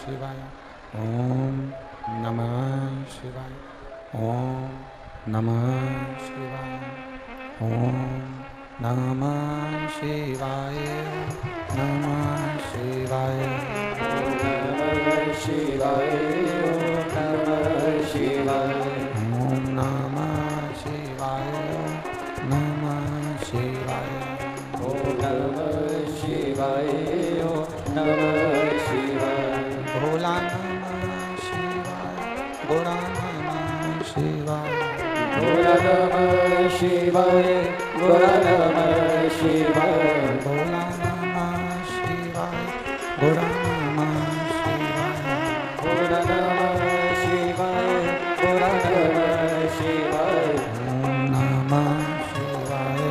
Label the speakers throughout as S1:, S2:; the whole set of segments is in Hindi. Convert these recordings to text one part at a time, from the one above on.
S1: शिवाय। ओम नमः शिवाय। ओम नमः शिवाय। ओम नमः शिवाय। नमः शिवाय।
S2: नमः शिवाय। नमः शिवाय।
S1: ओम नमः शिवाय। नमः शिवाय।
S2: ओम नमः शिवाय। नमः शिवाय।
S1: भोला नमः शिवाय। गोरा नमः शिवाय।
S2: भोला नमः शिवाय। गोरा नमः शिवाय।
S1: भोला नमः शिवाय। गोरा नमः शिवाय।
S2: भोला नमः शिवाय। गोरा नमः शिवाय।
S1: ओम नमः शिवाय।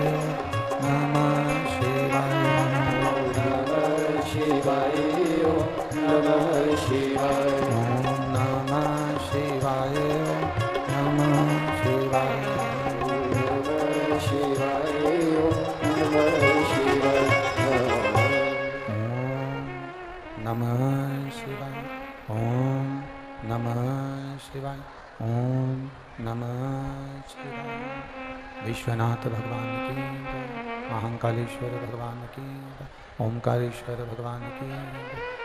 S1: नमः शिवाय।
S2: नमः शिवाय। नमः शिवाय।
S1: ओम नमः शिवाय। नमः शिवाय।
S2: नमः शिवाय। नमः शिवाय।
S1: ओम नमः शिवाय। ओम नमः शिवाय। ओम नमः शिवाय। विश्वनाथ भगवान की जय। महाकालेश्वर भगवान की जय। ओमकारेश्वर भगवान की जय।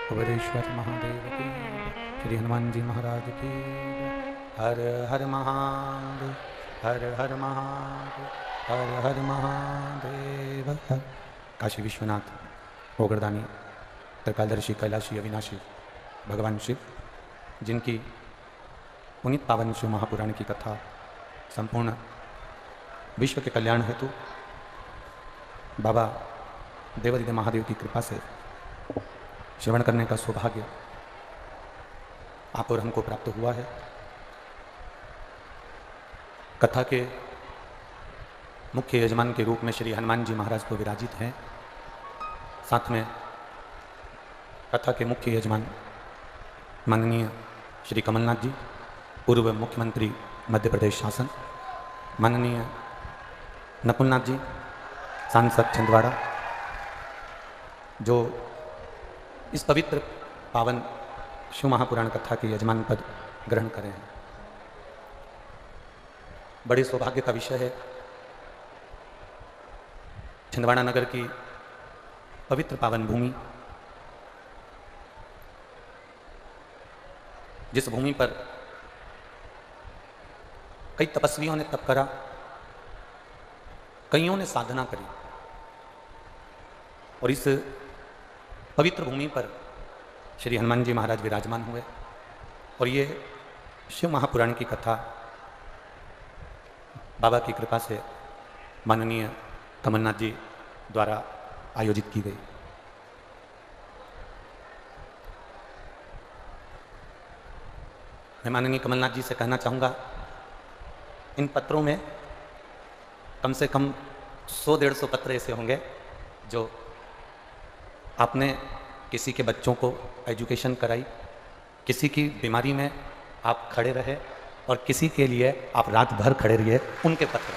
S1: कुबेरेश्वर महादेव की जय। श्री हनुमान जी महाराज की जय। हर हर महादेव। हर हर महादेव। हर हर महादेव। हर काशी विश्वनाथ ओगरदानी त्रिकालदर्शी कैलाशी अविनाशी भगवान शिव, जिनकी पुनीत पावन शिव महापुराण की कथा संपूर्ण विश्व के कल्याण हेतु बाबा देवादिदेव महादेव की कृपा से श्रवण करने का सौभाग्य आप और हमको प्राप्त हुआ है। कथा के मुख्य यजमान के रूप में श्री हनुमान जी महाराज तो विराजित हैं, साथ में कथा के मुख्य यजमान माननीय श्री कमलनाथ जी, पूर्व मुख्यमंत्री मध्य प्रदेश शासन, माननीय नकुलनाथ जी, सांसद छिंदवाड़ा, जो इस पवित्र पावन शिव महापुराण कथा के यजमान पद ग्रहण करें हैं। बड़े सौभाग्य का विषय है छिंदवाड़ा नगर की पवित्र पावन भूमि, जिस भूमि पर कई तपस्वियों ने तप करा, कईयों ने साधना करी, और इस पवित्र भूमि पर श्री हनुमान जी महाराज विराजमान हुए। और ये शिव महापुराण की कथा बाबा की कृपा से माननीय कमलनाथ जी द्वारा आयोजित की गई। मैं माननीय कमलनाथ जी से कहना चाहूँगा, इन पत्रों में कम से कम 100-150 पत्र ऐसे होंगे जो आपने किसी के बच्चों को एजुकेशन कराई, किसी की बीमारी में आप खड़े रहे, और किसी के लिए आप रात भर खड़े रहिए, उनके पत्र।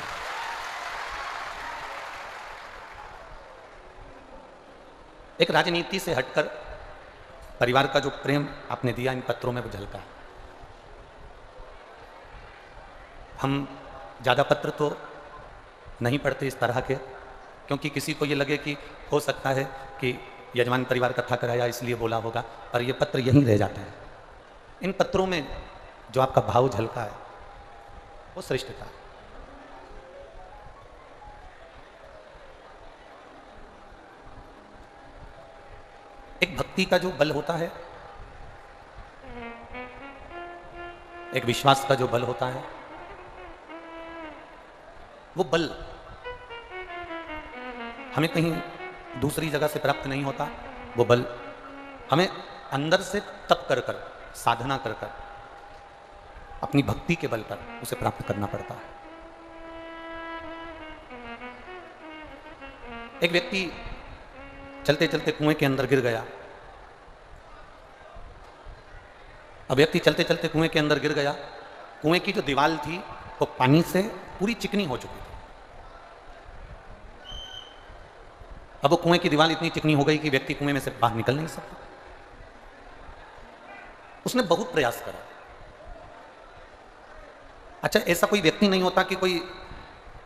S1: एक राजनीति से हटकर परिवार का जो प्रेम आपने दिया इन पत्रों में वो झलका है। हम ज़्यादा पत्र तो नहीं पढ़ते इस तरह के, क्योंकि किसी को ये लगे कि हो सकता है कि यजमान परिवार कथा कराया इसलिए बोला होगा, पर ये पत्र यहीं रह जाते हैं। इन पत्रों में जो आपका भाव झलका है वो श्रेष्ठ था। एक भक्ति का जो बल होता है, एक विश्वास का जो बल होता है, वो बल हमें कहीं दूसरी जगह से प्राप्त नहीं होता। वो बल हमें अंदर से तप कर कर, साधना कर कर, अपनी भक्ति के बल पर उसे प्राप्त करना पड़ता है। एक व्यक्ति चलते चलते कुएं के अंदर गिर गया। अब व्यक्ति चलते चलते कुएं के अंदर गिर गया। कुएं की जो दीवार थी वो पानी से पूरी चिकनी हो चुकी थी। अब वो कुएं की दीवार इतनी चिकनी हो गई कि व्यक्ति कुएं में से बाहर निकल नहीं सकता। उसने बहुत प्रयास करा। अच्छा, ऐसा कोई व्यक्ति नहीं होता कि कोई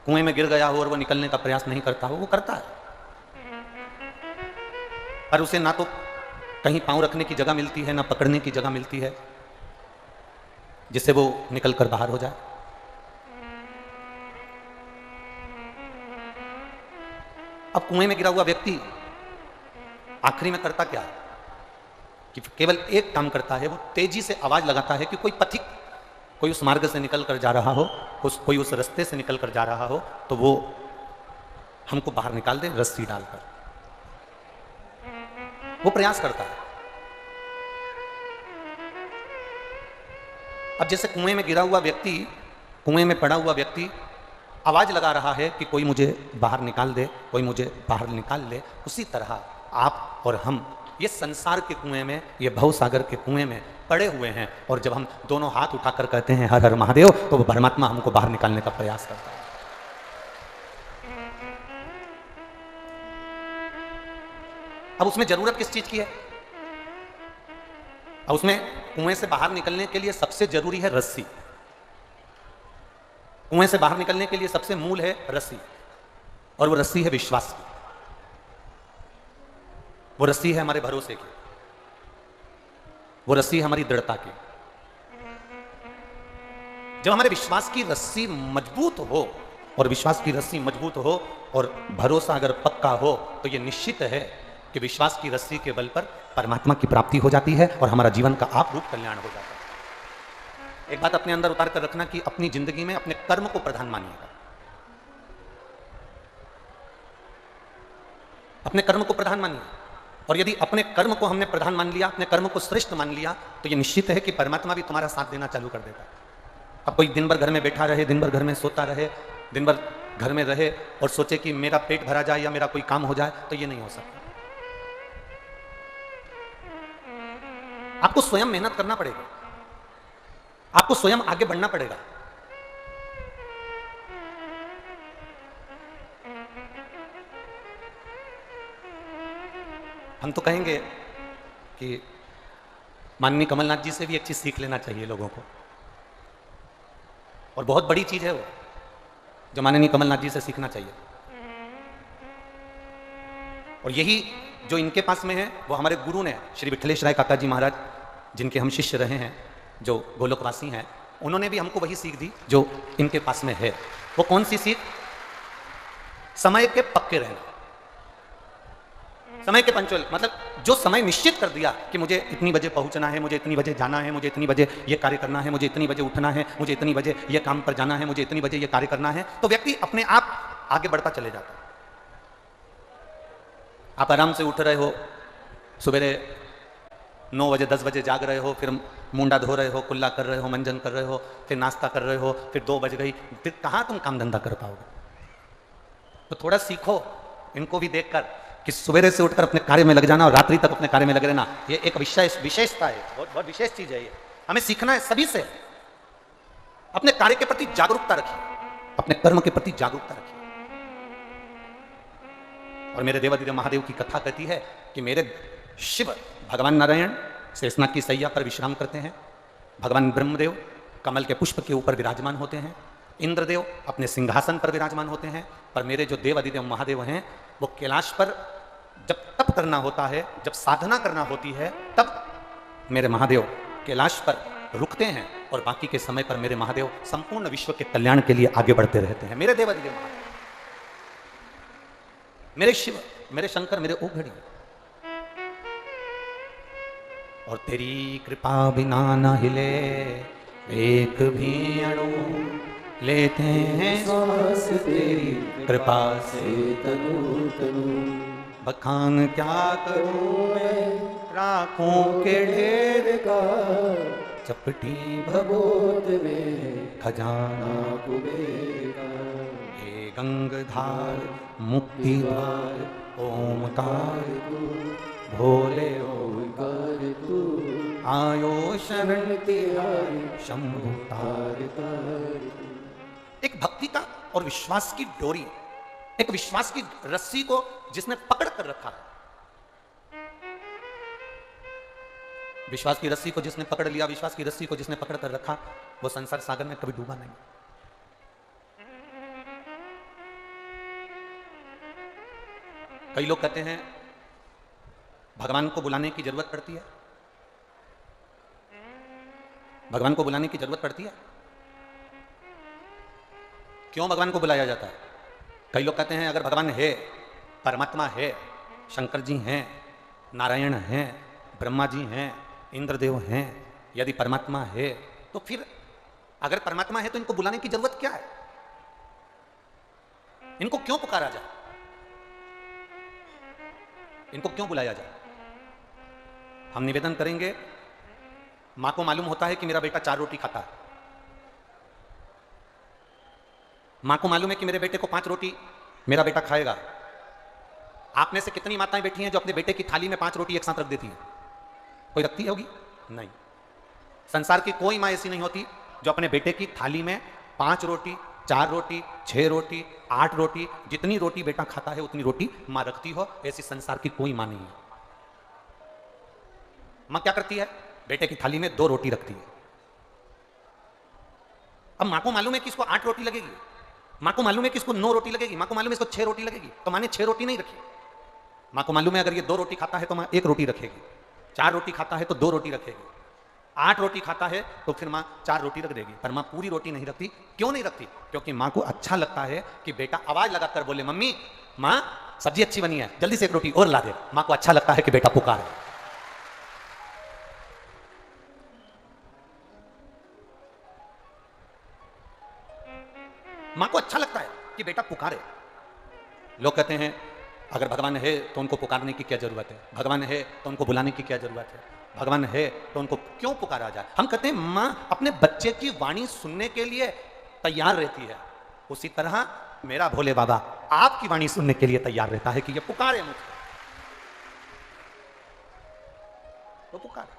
S1: कुएं में गिर गया हो और वो निकलने का प्रयास नहीं करता हो, वो करता है, पर उसे ना तो कहीं पांव रखने की जगह मिलती है, ना पकड़ने की जगह मिलती है जिससे वो निकलकर बाहर हो जाए। अब कुएं में गिरा हुआ व्यक्ति आखिरी में करता क्या है कि केवल एक काम करता है, वो तेजी से आवाज लगाता है कि कोई पथिक, कोई उस मार्ग से निकल कर जा रहा हो, कोई उस रास्ते से निकल कर जा रहा हो, तो वो हमको बाहर निकाल दे रस्सी डालकर। वो प्रयास करता है। अब जैसे कुएं में गिरा हुआ व्यक्ति, कुएं में पड़ा हुआ व्यक्ति आवाज लगा रहा है कि कोई मुझे बाहर निकाल दे, कोई मुझे बाहर निकाल ले, उसी तरह आप और हम ये संसार के कुएं में, ये भव सागर के कुएं में पड़े हुए हैं। और जब हम दोनों हाथ उठाकर कहते हैं हर हर महादेव, तो वो परमात्मा हमको बाहर निकालने का प्रयास करता है। अब उसमें जरूरत किस चीज की है? अब उसमें कुएं से बाहर निकलने के लिए सबसे जरूरी है रस्सी। कुएं से बाहर निकलने के लिए सबसे मूल है रस्सी, और वो रस्सी है विश्वास की। वो रस्सी है हमारे भरोसे की, वो रस्सी है हमारी दृढ़ता की। जब हमारे विश्वास की रस्सी मजबूत हो, और विश्वास की रस्सी मजबूत हो और भरोसा अगर पक्का हो, तो ये निश्चित है कि विश्वास की रस्सी के बल पर परमात्मा की प्राप्ति हो जाती है और हमारा जीवन का आप रूप कल्याण हो जाता है। एक बात अपने अंदर उतार कर रखना कि अपनी जिंदगी में अपने कर्म को प्रधान मानिएगा। अपने कर्म को प्रधान मानिए, और यदि अपने कर्म को हमने प्रधान मान लिया, अपने कर्म को श्रेष्ठ मान लिया, तो ये निश्चित है कि परमात्मा भी तुम्हारा साथ देना चालू कर देगा। अब कोई दिन भर घर में बैठा रहे, दिन भर घर में सोता रहे, दिन भर घर में रहे और सोचे कि मेरा पेट भरा जाए या मेरा कोई काम हो जाए, तो ये नहीं हो सकता। आपको स्वयं मेहनत करना पड़ेगा, आपको स्वयं आगे बढ़ना पड़ेगा। हम तो कहेंगे कि माननीय कमलनाथ जी से भी एक चीज सीख लेना चाहिए लोगों को, और बहुत बड़ी चीज है वो जो माननीय कमलनाथ जी से सीखना चाहिए। और यही जो इनके पास में है, वो हमारे गुरु ने, श्री विठलेश राय काका जी महाराज, जिनके हम शिष्य रहे हैं, जो गोलोकवासी हैं, उन्होंने भी हमको वही सीख दी जो इनके पास में है। वो कौन सी सीख? समय के पक्के रहना, समय के पंचुअल। मतलब जो समय निश्चित कर दिया कि मुझे इतनी बजे पहुंचना है, मुझे इतनी बजे जाना है, मुझे इतनी बजे ये कार्य करना है, मुझे इतनी बजे उठना है, मुझे इतनी बजे ये काम पर जाना है, मुझे इतनी बजे ये कार्य करना है, तो व्यक्ति अपने आप आगे बढ़ता चले जाता है। आप आराम से उठ रहे हो, सवेरे 9 बजे 10 बजे जाग रहे हो, फिर मुंडा धो रहे हो, कुल्ला कर रहे हो, मंजन कर रहे हो, फिर नाश्ता कर रहे हो, फिर 2 बज गई, फिर कहाँ तुम काम धंधा कर पाओगे? तो थोड़ा सीखो इनको भी देखकर कि सवेरे से उठकर अपने कार्य में लग जाना और रात्रि तक अपने कार्य में लगे रहना, ये एक विशेषता है, बहुत विशेष चीज है। ये हमें सीखना है सभी से। अपने कार्य के प्रति जागरूकता रखिए, अपने कर्म के प्रति जागरूकता रखिए। और मेरे देवादिदेव महादेव की कथा कहती है कि मेरे शिव भगवान नारायण शेषनाग की सैया पर विश्राम करते हैं, भगवान ब्रह्मदेव कमल के पुष्प के ऊपर विराजमान होते हैं, इंद्रदेव अपने सिंहासन पर विराजमान होते हैं, पर मेरे जो देवादिदेव महादेव हैं वो कैलाश पर जब तप करना होता है, जब साधना करना होती है, तब मेरे महादेव कैलाश पर रुकते हैं, और बाकी के समय पर मेरे महादेव संपूर्ण विश्व के कल्याण के लिए आगे बढ़ते रहते हैं। मेरे देवादिदेव महादेव, मेरे शिव, मेरे शंकर, मेरे ओघड़ी। और तेरी कृपा बिना न हिले एक भी अणु, लेते हैं
S2: श्वास तेरी
S1: कृपा से
S2: तनु तनु।
S1: बखान क्या करूं मैं राखों के ढेर का, चपटी
S2: भगोत में
S1: खजाना
S2: कुबेर का।
S1: हे गंगधार मुक्ति द्वार ओमकार
S2: तू
S1: भोले
S2: ओंकार तू
S1: आयो शरण
S2: तिहारी
S1: शंभु तार। एक भक्ति का और विश्वास की डोरी, एक विश्वास की रस्सी को जिसने पकड़ कर रखा है, विश्वास की रस्सी को जिसने पकड़ लिया, विश्वास की रस्सी को जिसने पकड़ कर रखा, वो संसार सागर में कभी डूबा नहीं। कई लोग कहते हैं भगवान को बुलाने की जरूरत पड़ती है, भगवान को बुलाने की जरूरत पड़ती है। क्यों भगवान को बुलाया जाता है? कई लोग कहते हैं अगर भगवान है, परमात्मा है, शंकर जी हैं, नारायण हैं, ब्रह्मा जी हैं, इंद्रदेव हैं, यदि परमात्मा है तो फिर अगर परमात्मा है तो इनको बुलाने की जरूरत क्या है? इनको क्यों पुकारा जाए? इनको क्यों बुलाया जाए? हम निवेदन करेंगे, मां को मालूम होता है कि मेरा बेटा 4 रोटी खाता है, मां को मालूम है कि मेरे बेटे को 5 रोटी मेरा बेटा खाएगा। आप में से कितनी माताएं बैठी हैं जो अपने बेटे की थाली में 5 रोटी एक साथ रख देती हैं? कोई रखती होगी? नहीं। संसार की कोई मां ऐसी नहीं होती जो अपने बेटे की थाली में 5 रोटी, 4 रोटी, 6 रोटी, 8 रोटी, जितनी रोटी बेटा खाता है उतनी रोटी मां रखती हो। ऐसी संसार की कोई मां नहीं है। मां क्या करती है? बेटे की थाली में 2 रोटी रखती है। अब मां को मालूम है कि इसको 8 रोटी लगेगी, मां को मालूम है कि इसको 9 रोटी लगेगी, मां को मालूम है इसको 6 रोटी लगेगी, तो मां ने 6 रोटी नहीं रखी। मां को मालूम है अगर ये 2 रोटी खाता है तो मां 1 रोटी रखेगी, 4 रोटी खाता है तो 2 रोटी रखेगी, 8 रोटी खाता है तो फिर मां 4 रोटी रख देगी, पर मां पूरी रोटी नहीं रखती। क्यों नहीं रखती? क्योंकि मां को अच्छा लगता है कि बेटा आवाज लगाकर बोले, मम्मी मां सब्जी अच्छी बनी है, जल्दी से 1 रोटी और ला दे। मां को अच्छा लगता है कि बेटा पुकारे। मां को अच्छा लगता है कि बेटा पुकारे। लोग कहते हैं अगर भगवान है तो उनको पुकारने की क्या जरूरत है, भगवान है तो उनको बुलाने की क्या जरूरत है, भगवान है तो उनको क्यों पुकारा जाए? हम कहते हैं मां अपने बच्चे की वाणी सुनने के लिए तैयार रहती है, उसी तरह मेरा भोले बाबा आपकी वाणी सुनने के लिए तैयार रहता है कि ये पुकारे मुझे, तो पुकारे।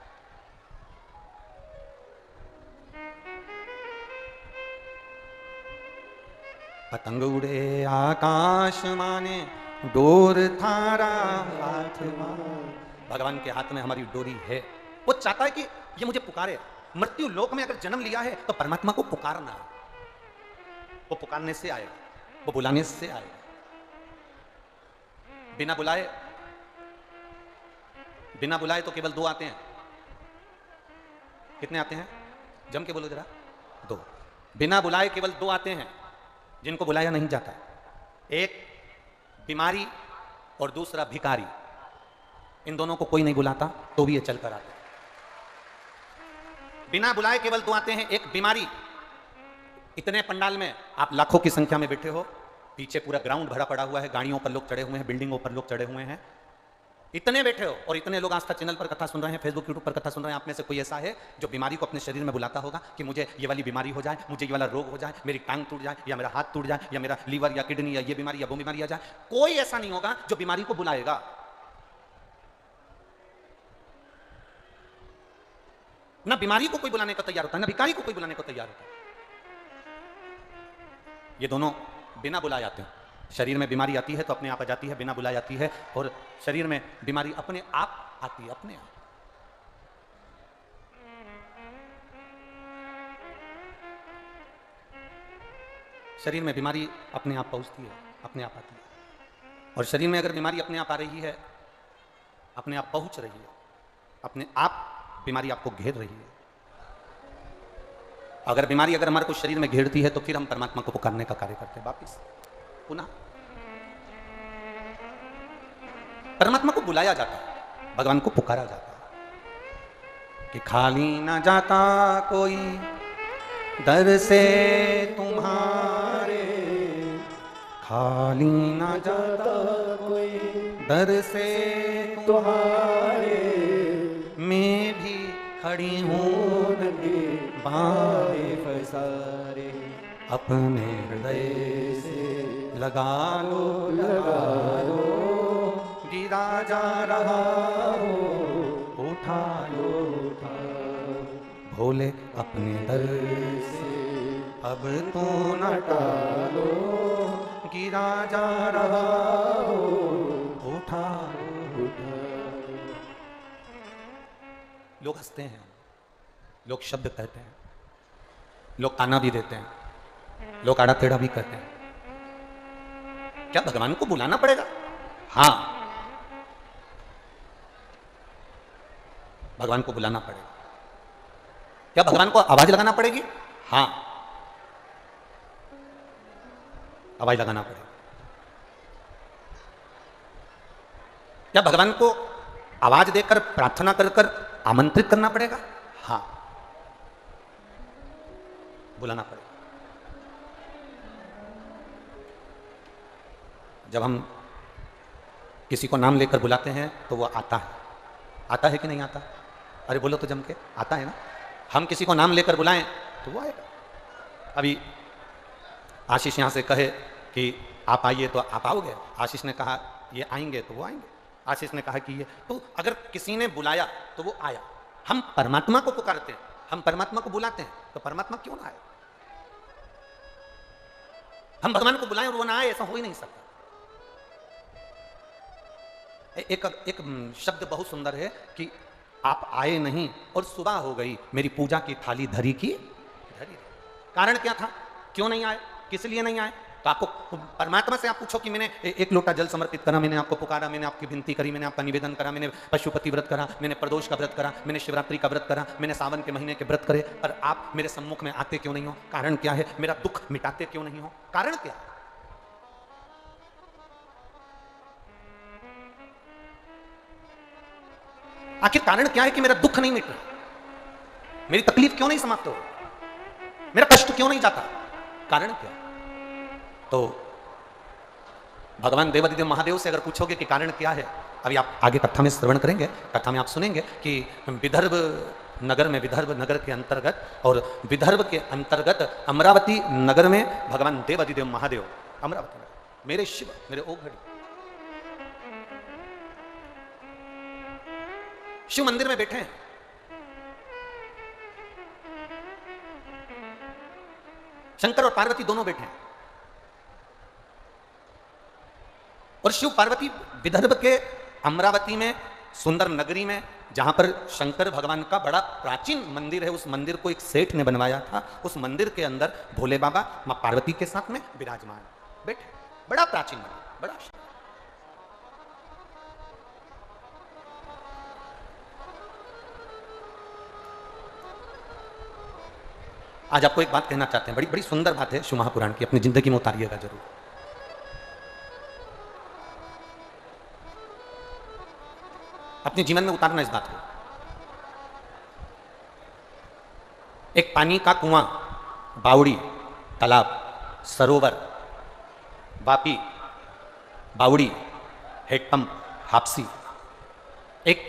S1: पतंग उड़े आकाश माने डोर थारा हाथ मां। भगवान के हाथ में हमारी डोरी है। वो चाहता है कि ये मुझे पुकारे। मृत्यु लोक में अगर जन्म लिया है तो परमात्मा को पुकारना है। वो पुकारने से आएगा, वो बुलाने से आएगा। बिना बुलाए तो केवल 2 आते हैं। कितने आते हैं? जम के बोलो जरा। 2। बिना बुलाए केवल 2 आते हैं जिनको बुलाया नहीं जाता। एक बीमारी और दूसरा भिखारी। इन दोनों को कोई नहीं बुलाता तो भी ये चल कर आते। बिना बुलाए केवल 2 आते हैं। एक बीमारी। इतने पंडाल में आप लाखों की संख्या में बैठे हो, पीछे पूरा ग्राउंड भरा पड़ा हुआ है, गाड़ियों पर लोग चढ़े हुए हैं, बिल्डिंगों पर लोग चढ़े हुए हैं, इतने बैठे हो और इतने लोग आस्था चैनल पर कथा सुन रहे हैं, फेसबुक यूट्यूब पर कथा सुन रहे हैं। आप में से कोई ऐसा है जो बीमारी को अपने शरीर में बुलाता होगा कि मुझे ये वाली बीमारी हो जाए, मुझे ये वाला रोग हो जाए, मेरी टांग टूट जाए, या मेरा हाथ टूट जाए, या मेरा लीवर या किडनी या ये बीमारी या वो बीमारी आ जाए? कोई ऐसा नहीं होगा जो बीमारी को बुलाएगा। ना बीमारी को कोई बुलाने को तैयार होता है, ना भिखारी को कोई बुलाने को तैयार होता है। ये दोनों बिना बुलाए आते हैं। शरीर में बीमारी आती है तो अपने आप आ जाती है, बिना बुलाए आती है, और शरीर में बीमारी अपने आप आती है, अपने आप। शरीर में बीमारी अपने आप पहुंचती है, अपने आप आती है। और शरीर में अगर बीमारी अपने आप आ रही है, अपने आप पहुंच रही है, अपने आप बीमारी आपको घेर रही है। अगर बीमारी अगर हमारे को शरीर में घेरती है तो फिर हम परमात्मा को पुकारने का कार्य करते हैं। वापिस पुनः परमात्मा को बुलाया जाता है, भगवान को पुकारा जाता है कि खाली ना जाता कोई दर से तुम्हारे, खाली ना जाता कोई दर से तुम्हारे, मैं भी खड़ी हूँ नदी बाएं फसारे, अपने हृदय से लगा लो, गिरा जा रहा हो उठा लो, भोले अपने दर से अब तो न टालो, गिरा जा रहा हो उठा लो। लोग हंसते हैं, लोग शब्द कहते हैं, लोग ताना भी देते हैं, लोग आड़ा टेढ़ा भी कहते हैं। क्या भगवान को बुलाना पड़ेगा? हाँ, भगवान को बुलाना पड़ेगा। क्या भगवान को आवाज लगाना पड़ेगी? हाँ, आवाज लगाना पड़ेगा। क्या भगवान को आवाज देकर प्रार्थना कर कर आमंत्रित करना पड़ेगा? हाँ, बुलाना पड़ेगा। जब हम किसी को नाम लेकर बुलाते हैं तो वो आता है। आता है कि नहीं आता? अरे बोलो तो जम के, आता है ना? हम किसी को नाम लेकर बुलाएं तो वो आएगा। अभी आशीष यहाँ से कहे कि आप आइए तो आप आओगे। आशीष ने कहा ये आएंगे तो वो आएंगे। आशीष ने कहा कि ये, तो अगर किसी ने बुलाया तो वो आया। हम परमात्मा को पुकारते हैं, हम परमात्मा को बुलाते हैं, तो परमात्मा क्यों ना आए? हम भगवान को बुलाएं और वो ना आए, ऐसा हो ही नहीं सकता। एक शब्द बहुत सुंदर है कि आप आए नहीं और सुबह हो गई, मेरी पूजा की थाली धरी की धरी। कारण क्या था? क्यों नहीं आए? किस लिए नहीं आए? तो आपको परमात्मा से आप पूछो कि मैंने एक लोटा जल समर्पित करा, मैंने आपको पुकारा, मैंने आपकी विनती करी, मैंने आपका निवेदन करा, मैंने पशुपति व्रत करा, मैंने प्रदोष का व्रत करा, मैंने शिवरात्रि का व्रत करा, मैंने सावन के महीने के व्रत करे, पर आप मेरे सम्मुख में आते क्यों नहीं हो? कारण क्या है? मेरा दुख मिटाते क्यों नहीं हो? कारण क्या है? आखिर कारण क्या है कि मेरा दुख नहीं मिट रहा? मेरी तकलीफ क्यों नहीं समाप्त हो रही? मेरा कष्ट क्यों नहीं जाता? कारण क्या? तो भगवान देवादिदेव महादेव से अगर पूछोगे कि कारण क्या है, अभी आप आगे कथा में श्रवण करेंगे, कथा में आप सुनेंगे कि विदर्भ नगर में, विदर्भ नगर के अंतर्गत और विदर्भ के अंतर्गत अमरावती नगर में भगवान देवादिदेव महादेव, अमरावती नगर, मेरे शिव, मेरे ओघड़ी, शिव मंदिर में बैठे हैं। शंकर और पार्वती दोनों बैठे हैं और शिव पार्वती विदर्भ के अमरावती में, सुंदर नगरी में, जहां पर शंकर भगवान का बड़ा प्राचीन मंदिर है, उस मंदिर को एक सेठ ने बनवाया था। उस मंदिर के अंदर भोले बाबा मां पार्वती के साथ में विराजमान बैठे। बड़ा प्राचीन मंदिर, बड़ा। आज आपको एक बात कहना चाहते हैं, बड़ी बड़ी सुंदर बात है शिव महापुराण की, अपनी जिंदगी में उतारिएगा जरूर। अपने जीवन में उतारना इस बात को। एक पानी का कुआं, बावड़ी, तालाब, सरोवर, वापी, बावड़ी, हेडपंप, हापसी, एक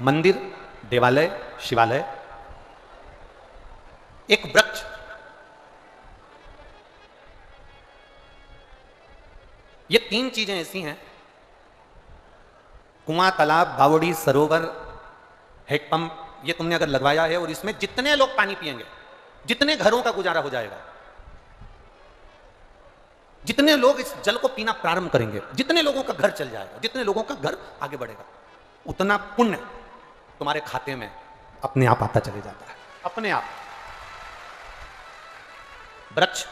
S1: मंदिर, देवालय, शिवालय, एक वृक्ष, ये तीन चीजें ऐसी हैं, कुआं, तालाब, बावड़ी, सरोवर, हेडपंप, ये तुमने अगर लगवाया है और इसमें जितने लोग पानी पिएंगे, जितने घरों का गुजारा हो जाएगा, जितने लोग इस जल को पीना प्रारंभ करेंगे, जितने लोगों का घर चल जाएगा, जितने लोगों का घर आगे बढ़ेगा, उतना पुण्य तुम्हारे खाते में अपने आप आता चले जाता है, अपने आप। वृक्ष,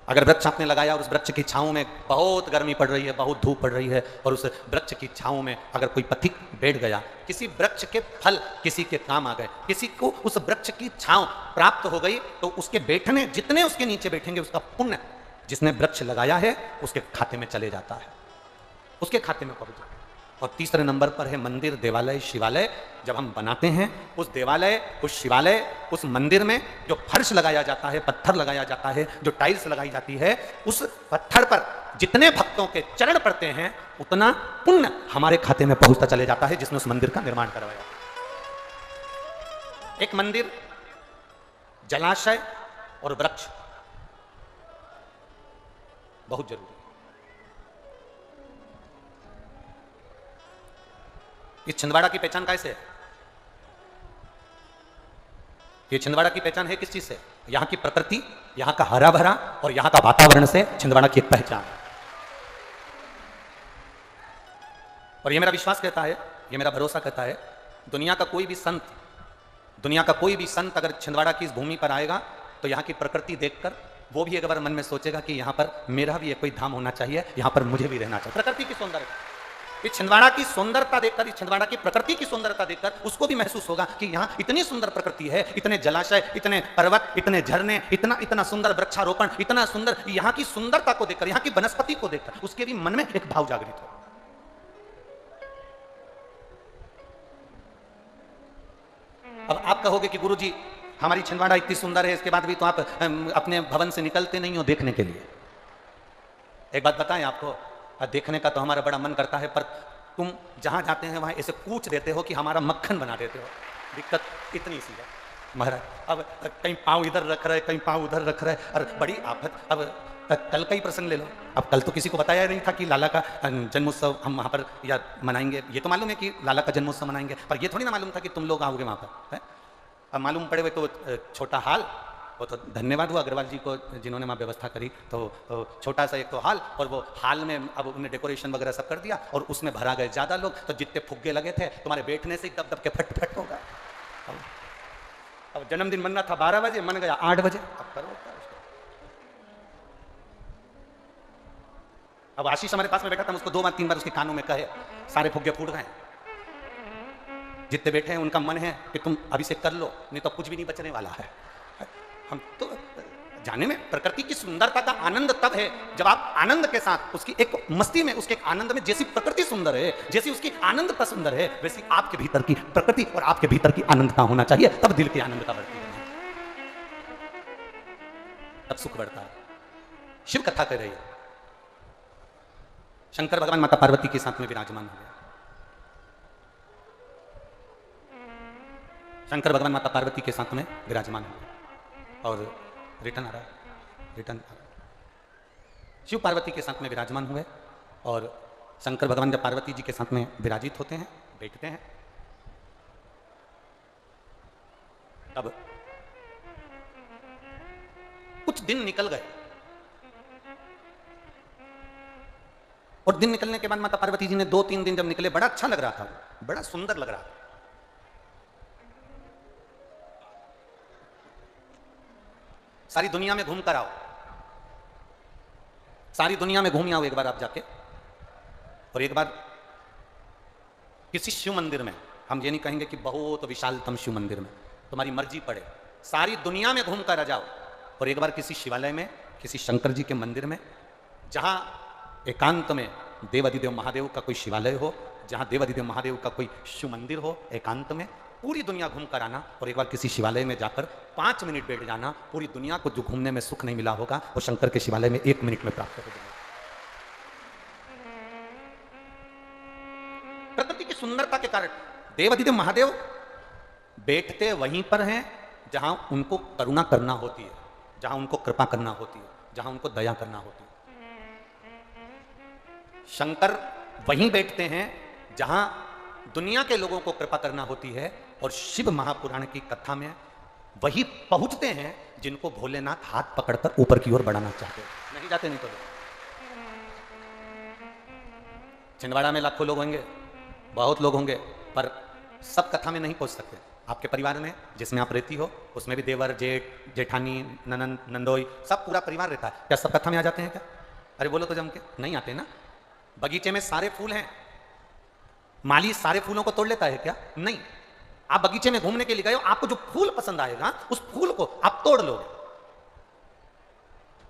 S1: अगर वृक्ष आपने लगाया और उस वृक्ष की छांव में बहुत गर्मी पड़ रही है, बहुत धूप पड़ रही है, और उस वृक्ष की छांव में अगर कोई पथिक बैठ गया, किसी वृक्ष के फल किसी के काम आ गए, किसी को उस वृक्ष की छांव प्राप्त हो गई, तो उसके बैठने, जितने उसके नीचे बैठेंगे, उसका पुण्य जिसने वृक्ष लगाया है उसके खाते में चले जाता है, उसके खाते में पहुंच जाता है। और तीसरे नंबर पर है मंदिर, देवालय, शिवालय। जब हम बनाते हैं उस देवालय, उस शिवालय, उस मंदिर में जो फर्श लगाया जाता है, पत्थर लगाया जाता है, जो टाइल्स लगाई जाती है, उस पत्थर पर जितने भक्तों के चरण पड़ते हैं उतना पुण्य हमारे खाते में पहुंचता चले जाता है जिसने उस मंदिर का निर्माण करवाया। एक मंदिर, जलाशय और वृक्ष बहुत जरूरी है। इस छिंदवाड़ा की पहचान कैसे है? ये छिंदवाड़ा की पहचान है किस चीज से? यहां की प्रकृति, यहां का हरा भरा और यहां का वातावरण से छिंदवाड़ा की एक पहचान है। और ये मेरा विश्वास कहता है, ये मेरा भरोसा कहता है, दुनिया का कोई भी संत दुनिया का कोई भी संत अगर छिंदवाड़ा की इस भूमि पर आएगा तो यहाँ की प्रकृति देखकर वो भी एक बार मन में सोचेगा कि यहाँ पर मेरा भी एक कोई धाम होना चाहिए, यहाँ पर मुझे भी रहना चाहिए। प्रकृति की सुंदरता, इस छिंदवाड़ा की सुंदरता देखकर, इस छिंदवाड़ा की प्रकृति की सुंदरता देखकर उसको भी महसूस होगा कि यहाँ इतनी सुंदर प्रकृति है, इतने जलाशय, इतने पर्वत, इतने झरने, इतना इतना सुंदर वृक्षारोपण, इतना सुंदर, यहाँ की सुंदरता को देखकर, यहाँ की वनस्पति को देखकर उसके भी मन में एक भाव जागृत हो। अब आप कहोगे कि गुरुजी हमारी छिंदवाड़ा इतनी सुंदर है, इसके बाद भी तो आप अपने भवन से निकलते नहीं हो देखने के लिए। एक बात बताएं आपको, देखने का तो हमारा बड़ा मन करता है, पर तुम जहां जाते हैं वहां ऐसे कूच देते हो कि हमारा मक्खन बना देते हो। दिक्कत इतनी सी है महाराज। अब कहीं पाँव इधर रख रहे, कहीं पाँव उधर रख रहे, और बड़ी आफत। अब कल का ही प्रसंग ले लो। अब कल तो किसी को बताया नहीं था कि लाला का जन्मोत्सव हम वहाँ पर या मनाएंगे। ये तो मालूम है कि लाला का जन्मोत्सव मनाएंगे, पर ये थोड़ी ना मालूम था कि तुम लोग आओगे वहाँ पर, है? अब मालूम पड़े हुए तो छोटा हाल, वो तो धन्यवाद हुआ अग्रवाल जी को जिन्होंने वहाँ व्यवस्था करी। तो छोटा सा एक तो हाल, और वो हाल में अब उन्हें डेकोरेशन वगैरह सब कर दिया, और उसमें भरा गए ज़्यादा लोग, तो जितने फुग्गे लगे थे तुम्हारे बैठने से दब दब के फट फट होगा। अब जन्मदिन मनना था 12 बजे, मन गया 8 बजे। अब करो क्या उसको। अब आशीष हमारे पास में बैठा था, उसको 2 बार 3 बार उसके कानों में कहे, सारे फुग्गे फूट गए। जितने बैठे हैं उनका मन है कि तुम अभी से कर लो, नहीं तो कुछ भी नहीं बचने वाला है। हम तो जाने में प्रकृति की सुंदरता का आनंद तब है जब आप आनंद के साथ उसकी एक मस्ती में, उसके आनंद में, जैसी प्रकृति सुंदर है, जैसी उसकी आनंदता सुंदर है, वैसी आपके भीतर की प्रकृति और आपके भीतर की आनंदता होना चाहिए, तब दिल की आनंदता बढ़ती है, तब सुख बढ़ता है। शिव कथा कर रही है, शंकर भगवान माता पार्वती के साथ में विराजमान हुए। शंकर भगवान माता पार्वती के साथ में विराजमान हुए और रिटर्न आ रहा है। शिव पार्वती के साथ में विराजमान हुए और शंकर भगवान जब पार्वती जी के साथ में विराजित होते हैं, बैठते हैं, तब कुछ दिन निकल गए और दिन निकलने के बाद माता पार्वती जी ने 2-3 दिन जब निकले, बड़ा अच्छा लग रहा था, बड़ा सुंदर लग रहा था। सारी दुनिया में घूम कर आओ, सारी दुनिया में घूम आओ एक बार आप जाके, और एक बार किसी शिव मंदिर में, हम ये नहीं कहेंगे कि बहुत विशालतम शिव मंदिर में, तुम्हारी मर्जी पड़े, सारी दुनिया में घूम कर आ जाओ, और एक बार किसी शिवालय में, किसी शंकर जी के मंदिर में, जहां एकांत में देवाधिदेव महादेव का कोई शिवालय हो, जहां देवाधिदेव महादेव का कोई शिव मंदिर हो, एकांत में पूरी दुनिया घूम कर आना, और एक बार किसी शिवालय में जाकर 5 मिनट बैठ जाना। पूरी दुनिया को जो घूमने में सुख नहीं मिला होगा वो शंकर के शिवालय में 1 मिनट में प्राप्त हो जाएगा। प्रकृति की सुंदरता के कारण देवाधिदेव महादेव बैठते वहीं पर हैं जहां उनको करुणा करना होती है, जहां उनको कृपा करना होती है, जहां उनको दया करना होती है। शंकर वहीं बैठते हैं जहां दुनिया के लोगों को कृपा करना होती है, और शिव महापुराण की कथा में वही पहुंचते हैं जिनको भोलेनाथ हाथ पकड़कर ऊपर की ओर बढ़ाना चाहते हैं। नहीं जाते, नहीं तो छिंदवाड़ा में लाखों लोग होंगे, बहुत लोग होंगे, पर सब कथा में नहीं पहुंच सकते। आपके परिवार में जिसमें आप रहती हो उसमें भी देवर, जेठ, जेठानी, ननंद, नंदोई, सब पूरा परिवार रहता है। क्या सब कथा में आ जाते हैं क्या? अरे बोलो तो जम के, नहीं आते ना। बगीचे में सारे फूल हैं, माली सारे फूलों को तोड़ लेता है क्या? नहीं। आप बगीचे में घूमने के लिए गए हो, आपको जो फूल पसंद आएगा उस फूल को आप तोड़ लोगे।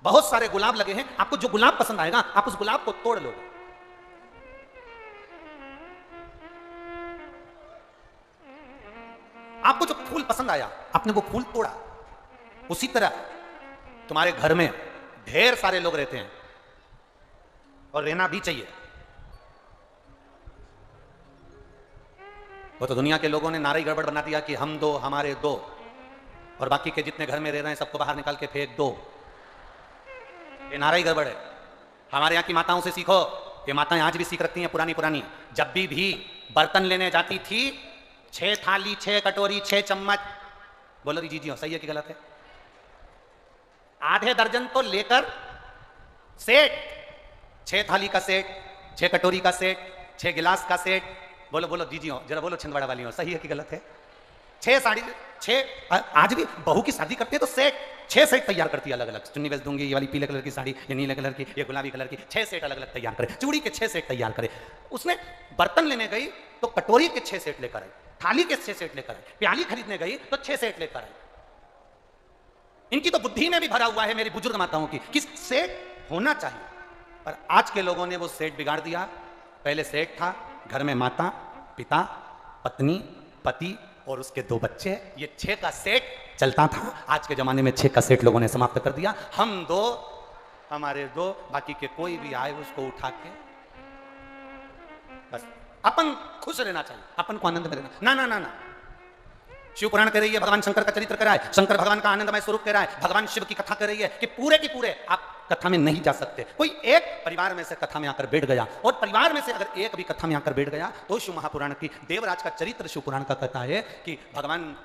S1: बहुत सारे गुलाब लगे हैं, आपको जो गुलाब पसंद आएगा आप उस गुलाब को तोड़ लोगे। आपको जो फूल पसंद आया आपने वो फूल तोड़ा। उसी तरह तुम्हारे घर में ढेर सारे लोग रहते हैं और रहना भी चाहिए। वो तो दुनिया के लोगों ने नारा ही गड़बड़ बना दिया कि हम दो हमारे दो, और बाकी के जितने घर में रह रहे हैं सबको बाहर निकाल के फेंक दो। ये नारा ही गड़बड़ है। हमारे यहाँ की माताओं से सीखो, ये माताएं आज भी सीख रखती हैं पुरानी पुरानी। जब भी बर्तन लेने जाती थी, 6 थाली, 6 कटोरी, 6 चम्मच, बोलो जी जी सही है कि गलत है? आधे दर्जन तो लेकर सेट, 6 थाली का सेट, 6 कटोरी का सेट, 6 गिलास का सेट, बोलो बोलो जी जी जरा बोलो छिंदवाड़ा वाली हो, सही है कि गलत है? 6 साड़ी, 6 आज भी बहू की शादी करते हैं तो सेट, 6 सेट तैयार करती है अलग अलग। चुन्नी बेच दूंगी, ये वाली पीले कलर की साड़ी, ये नीले कलर की, ये गुलाबी कलर की, 6 सेट अलग अलग तैयार करे। चूड़ी के 6 सेट तैयार करे। उसने बर्तन लेने गई तो कटोरी के 6 सेट लेकर आई, थाली के 6 सेट लेकर आई, प्याली खरीदने गई तो 6 सेट लेकर आई। इनकी तो बुद्धि में भी भरा हुआ है मेरी बुजुर्ग माताओं की कि सेट होना चाहिए, पर आज के लोगों ने वो सेट बिगाड़ दिया। पहले सेट था, घर में माता, पिता, पत्नी, पति और उसके 2 बच्चे, ये 6 का सेट चलता था। आज के जमाने में 6 का सेट लोगों ने समाप्त कर दिया। हम 2, हमारे 2, बाकी के कोई भी आए उसको उठा के, बस अपन खुश रहना चाहिए, अपन को आनंद में रहना। ना ना ना ना, शिव पुराण कह रही है भगवान शंकर का चरित्र कह रहा है, शंकर भगवान का आनंदमय स्वरूप कह रहा है, भगवान शिव की कथा कह रही है कि पूरे की पूरे आप कथा में नहीं जा सकते। कोई एक परिवार में से कथा में आकर बैठ गया, और परिवार में से अगर एक भी कथा में आकर बैठ गया तो शिव महापुराण की देवराज का चरित्र शिव पुराण का कहता है कि भगवान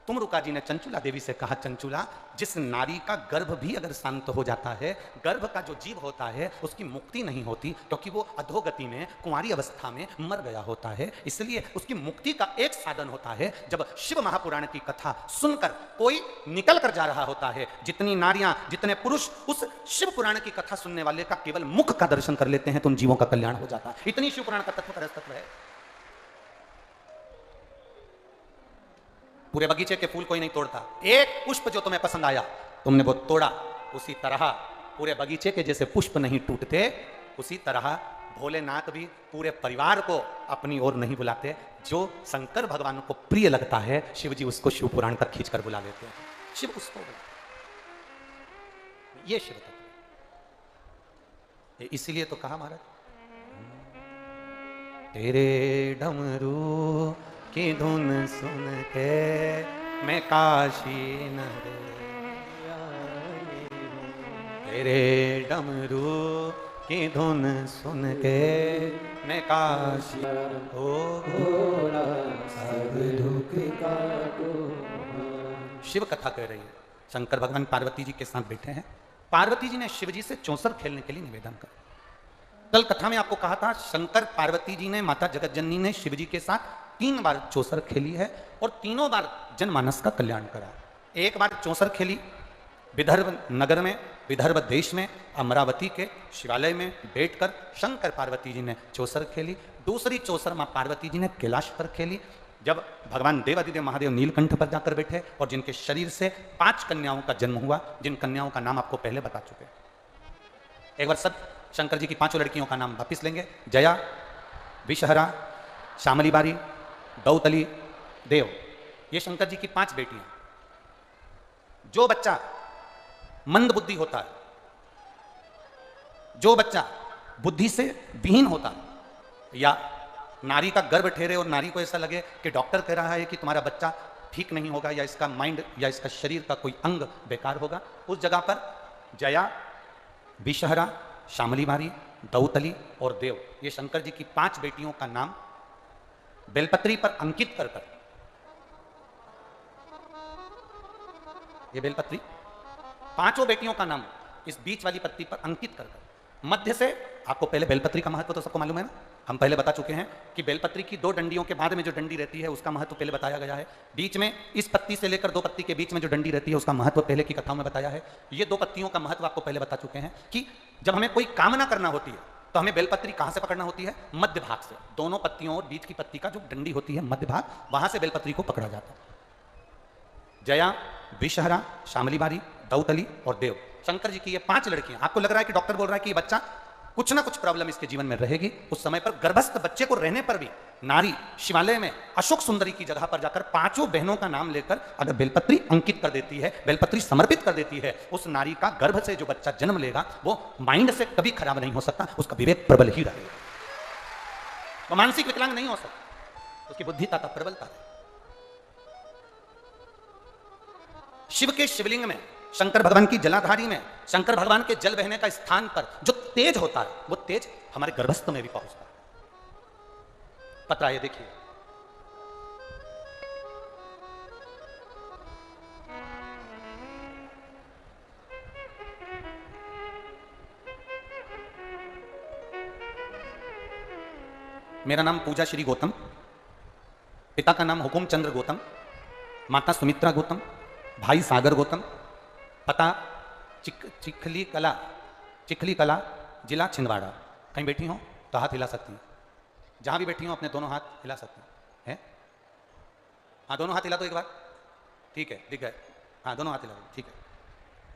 S1: तुमरुका जी ने चंचुला देवी से कहा, चंचुला, जिस नारी का गर्भ भी अगर शांत हो जाता है, गर्भ का जो जीव होता है उसकी मुक्ति नहीं होती, क्योंकि वो अधोगति में कुंवारी अवस्था में मर गया होता है। इसलिए उसकी मुक्ति का एक साधन होता है जब शिव महापुराण की कथा सुनकर कोई निकल कर जा रहा होता है। जितनी नारियां, जितने पुरुष उस शिव पुराण की कथा सुनने वाले का केवल मुख का दर्शन कर लेते हैं तो उन जीवों का कल्याण हो जाता है। इतनी शिव पुराण का तत्व का तत्व है। पूरे बगीचे के फूल कोई नहीं तोड़ता, एक पुष्प जो तुम्हें पसंद आया तुमने वो तोड़ा, उसी तरह पूरे बगीचे के जैसे पुष्प नहीं टूटते, उसी तरह भोलेनाथ भी पूरे परिवार को अपनी ओर नहीं बुलाते। जो शंकर भगवान को प्रिय लगता है शिव जी उसको शिव पुराण तक खींच कर बुला लेते हैं। शिव उसको ये शिव तत्व, इसीलिए तो कहा महाराज, तेरे डमरू की धुन सुन के मैं काशी नर तेरे डमरू की धुन सुन के मैं काशी हो
S2: घोड़ा सब दुख काटो।
S1: शिव कथा कह रही है। शंकर भगवान पार्वती जी के साथ बैठे हैं। पार्वती जी ने शिव जी से चौसर खेलने के लिए निवेदन कर। कल कथा में आपको कहा था शंकर पार्वती जी ने, माता जगतजननी ने शिव जी के साथ 3 बार चौसर खेली है और तीनों बार जनमानस का कल्याण करा। एक बार चौसर खेली विदर्भ नगर में, विदर्भ देश में, अमरावती के शिवालय में बैठकर शंकर पार्वती जी ने चौसर खेली। दूसरी चौसर मां पार्वती जी ने कैलाश पर खेली, जब भगवान देवादिदेव महादेव नीलकंठ पर जाकर बैठे और जिनके शरीर से 5 कन्याओं का जन्म हुआ, जिन कन्याओं का नाम आपको पहले बता चुके। एक बार सब शंकर जी की 5 लड़कियों का नाम वापिस लेंगे। जया, विषहरा, श्यामली बारी, दौतली, देव, ये शंकर जी की 5 बेटियां। जो बच्चा मंद बुद्धि होता है, जो बच्चा बुद्धि से विहीन होता है, या नारी का गर्भ ठहरे और नारी को ऐसा लगे कि डॉक्टर कह रहा है कि तुम्हारा बच्चा ठीक नहीं होगा या इसका माइंड या इसका शरीर का कोई अंग बेकार होगा, उस जगह पर जया, विषहरा, श्यामली बारी, दौतली और देव, ये शंकर जी की 5 बेटियों का नाम बेलपत्री पर अंकित कर कर, ये बेलपत्री 5 बेटियों का नाम इस बीच वाली पत्ती पर अंकित कर कर, मध्य से, आपको पहले बेलपत्री का महत्व तो सबको मालूम है ना, हम पहले बता चुके हैं कि बेलपत्री की 2 डंडियों के बाद में जो डंडी रहती है उसका महत्व पहले बताया गया है। बीच में इस पत्ती से लेकर 2 पत्ती के बीच में जो डंडी रहती है उसका महत्व पहले की कथाओं में बताया है। ये 2 पत्तियों का महत्व आपको पहले बता चुके हैं कि जब हमें कोई कामना करना होती है तो हमें बेलपत्री कहां से पकड़ना होती है? मध्य भाग से। दोनों पत्तियों और बीच की पत्ती का जो डंडी होती है मध्य भाग, वहां से बेलपत्री को पकड़ा जाता है। जया, विषहरा, श्यामली बारी, दौतली और देव, शंकर जी की ये 5 लड़कियां। आपको लग रहा है कि डॉक्टर बोल रहा है कि ये बच्चा कुछ ना कुछ प्रॉब्लम इसके जीवन में रहेगी, उस समय पर गर्भस्थ बच्चे को रहने पर भी नारी शिवालय में अशोक सुंदरी की जगह पर जाकर 5 बहनों का नाम लेकर अगर बेलपत्री अंकित कर देती है, बेलपत्री समर्पित कर देती है, उस नारी का गर्भ से जो बच्चा जन्म लेगा वो माइंड से कभी खराब नहीं हो सकता, उसका विवेक प्रबल ही रहेगा, वो मानसिक विकलांग नहीं हो सकता, उसकी बुद्धिता का प्रबलता है। शिव के शिवलिंग में, शंकर भगवान की जलाधारी में, शंकर भगवान के जल बहने का स्थान पर जो तेज होता है वो तेज हमारे गर्भस्थ में भी पहुंचता है। पता है, देखिए मेरा नाम पूजा श्री गौतम, पिता का नाम हुकुम चंद्र गौतम, माता सुमित्रा गौतम, भाई सागर गौतम, पता चिखली कला, जिला छिंदवाड़ा। कहीं बैठी हो तो हाथ हिला सकती हैं, जहां भी बैठी हो अपने दोनों हाथ हिला सकती हैं। हाँ, दोनों हाथ हिला दो एक बार, ठीक है, दिख गए। हाँ, दोनों हाथ हिला दो, ठीक है।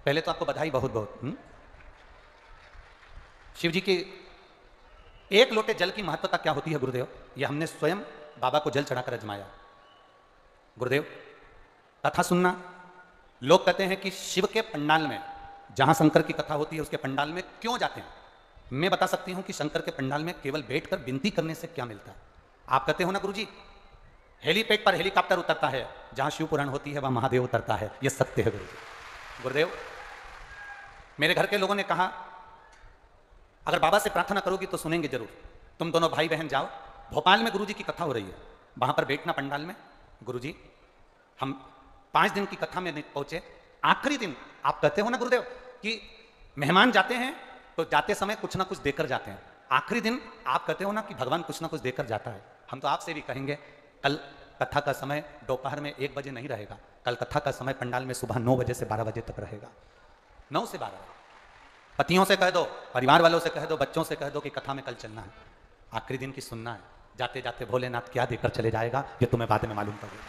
S1: पहले तो आपको बधाई बहुत बहुत। शिव जी की एक लोटे जल की महत्वता क्या होती है गुरुदेव, ये हमने स्वयं बाबा को जल चढ़ाकर अजमाया। गुरुदेव, कथा सुनना, लोग कहते हैं कि शिव के पंडाल में, जहां शंकर की कथा होती है उसके पंडाल में क्यों जाते हैं। मैं बता सकती हूं कि शंकर के पंडाल में केवल बैठकर विनती करने से क्या मिलता है। आप कहते हो ना गुरुजी, हेलीपैड पर हेलीकॉप्टर उतरता है, जहां शिव पुराण होती है वहां महादेव उतरता है, यह सत्य है गुरुजी। गुरुदेव, मेरे घर के लोगों ने कहा अगर बाबा से प्रार्थना करोगी तो सुनेंगे जरूर। तुम दोनों भाई बहन जाओ, भोपाल में गुरुजी की कथा हो रही है, वहां पर बैठना पंडाल में। गुरुजी, हम 5 दिन की कथा में नहीं पहुंचे, आखिरी दिन आप कहते हो ना गुरुदेव कि मेहमान जाते हैं तो जाते समय कुछ ना कुछ देकर जाते हैं, आखिरी दिन आप कहते हो ना कि भगवान कुछ ना कुछ देकर जाता है। हम तो आपसे भी कहेंगे, कल कथा का समय दोपहर में 1 बजे नहीं रहेगा, कल कथा का समय पंडाल में सुबह 9 बजे से 12 बजे तक रहेगा। 9 से 12। पतियों से कह दो, परिवार वालों से कह दो, बच्चों से कह दो कि कथा में कल चलना है, आखिरी दिन की सुनना है। जाते जाते भोलेनाथ क्या देकर चले जाएगा ये तुम्हें बाद में मालूम पड़ेगा।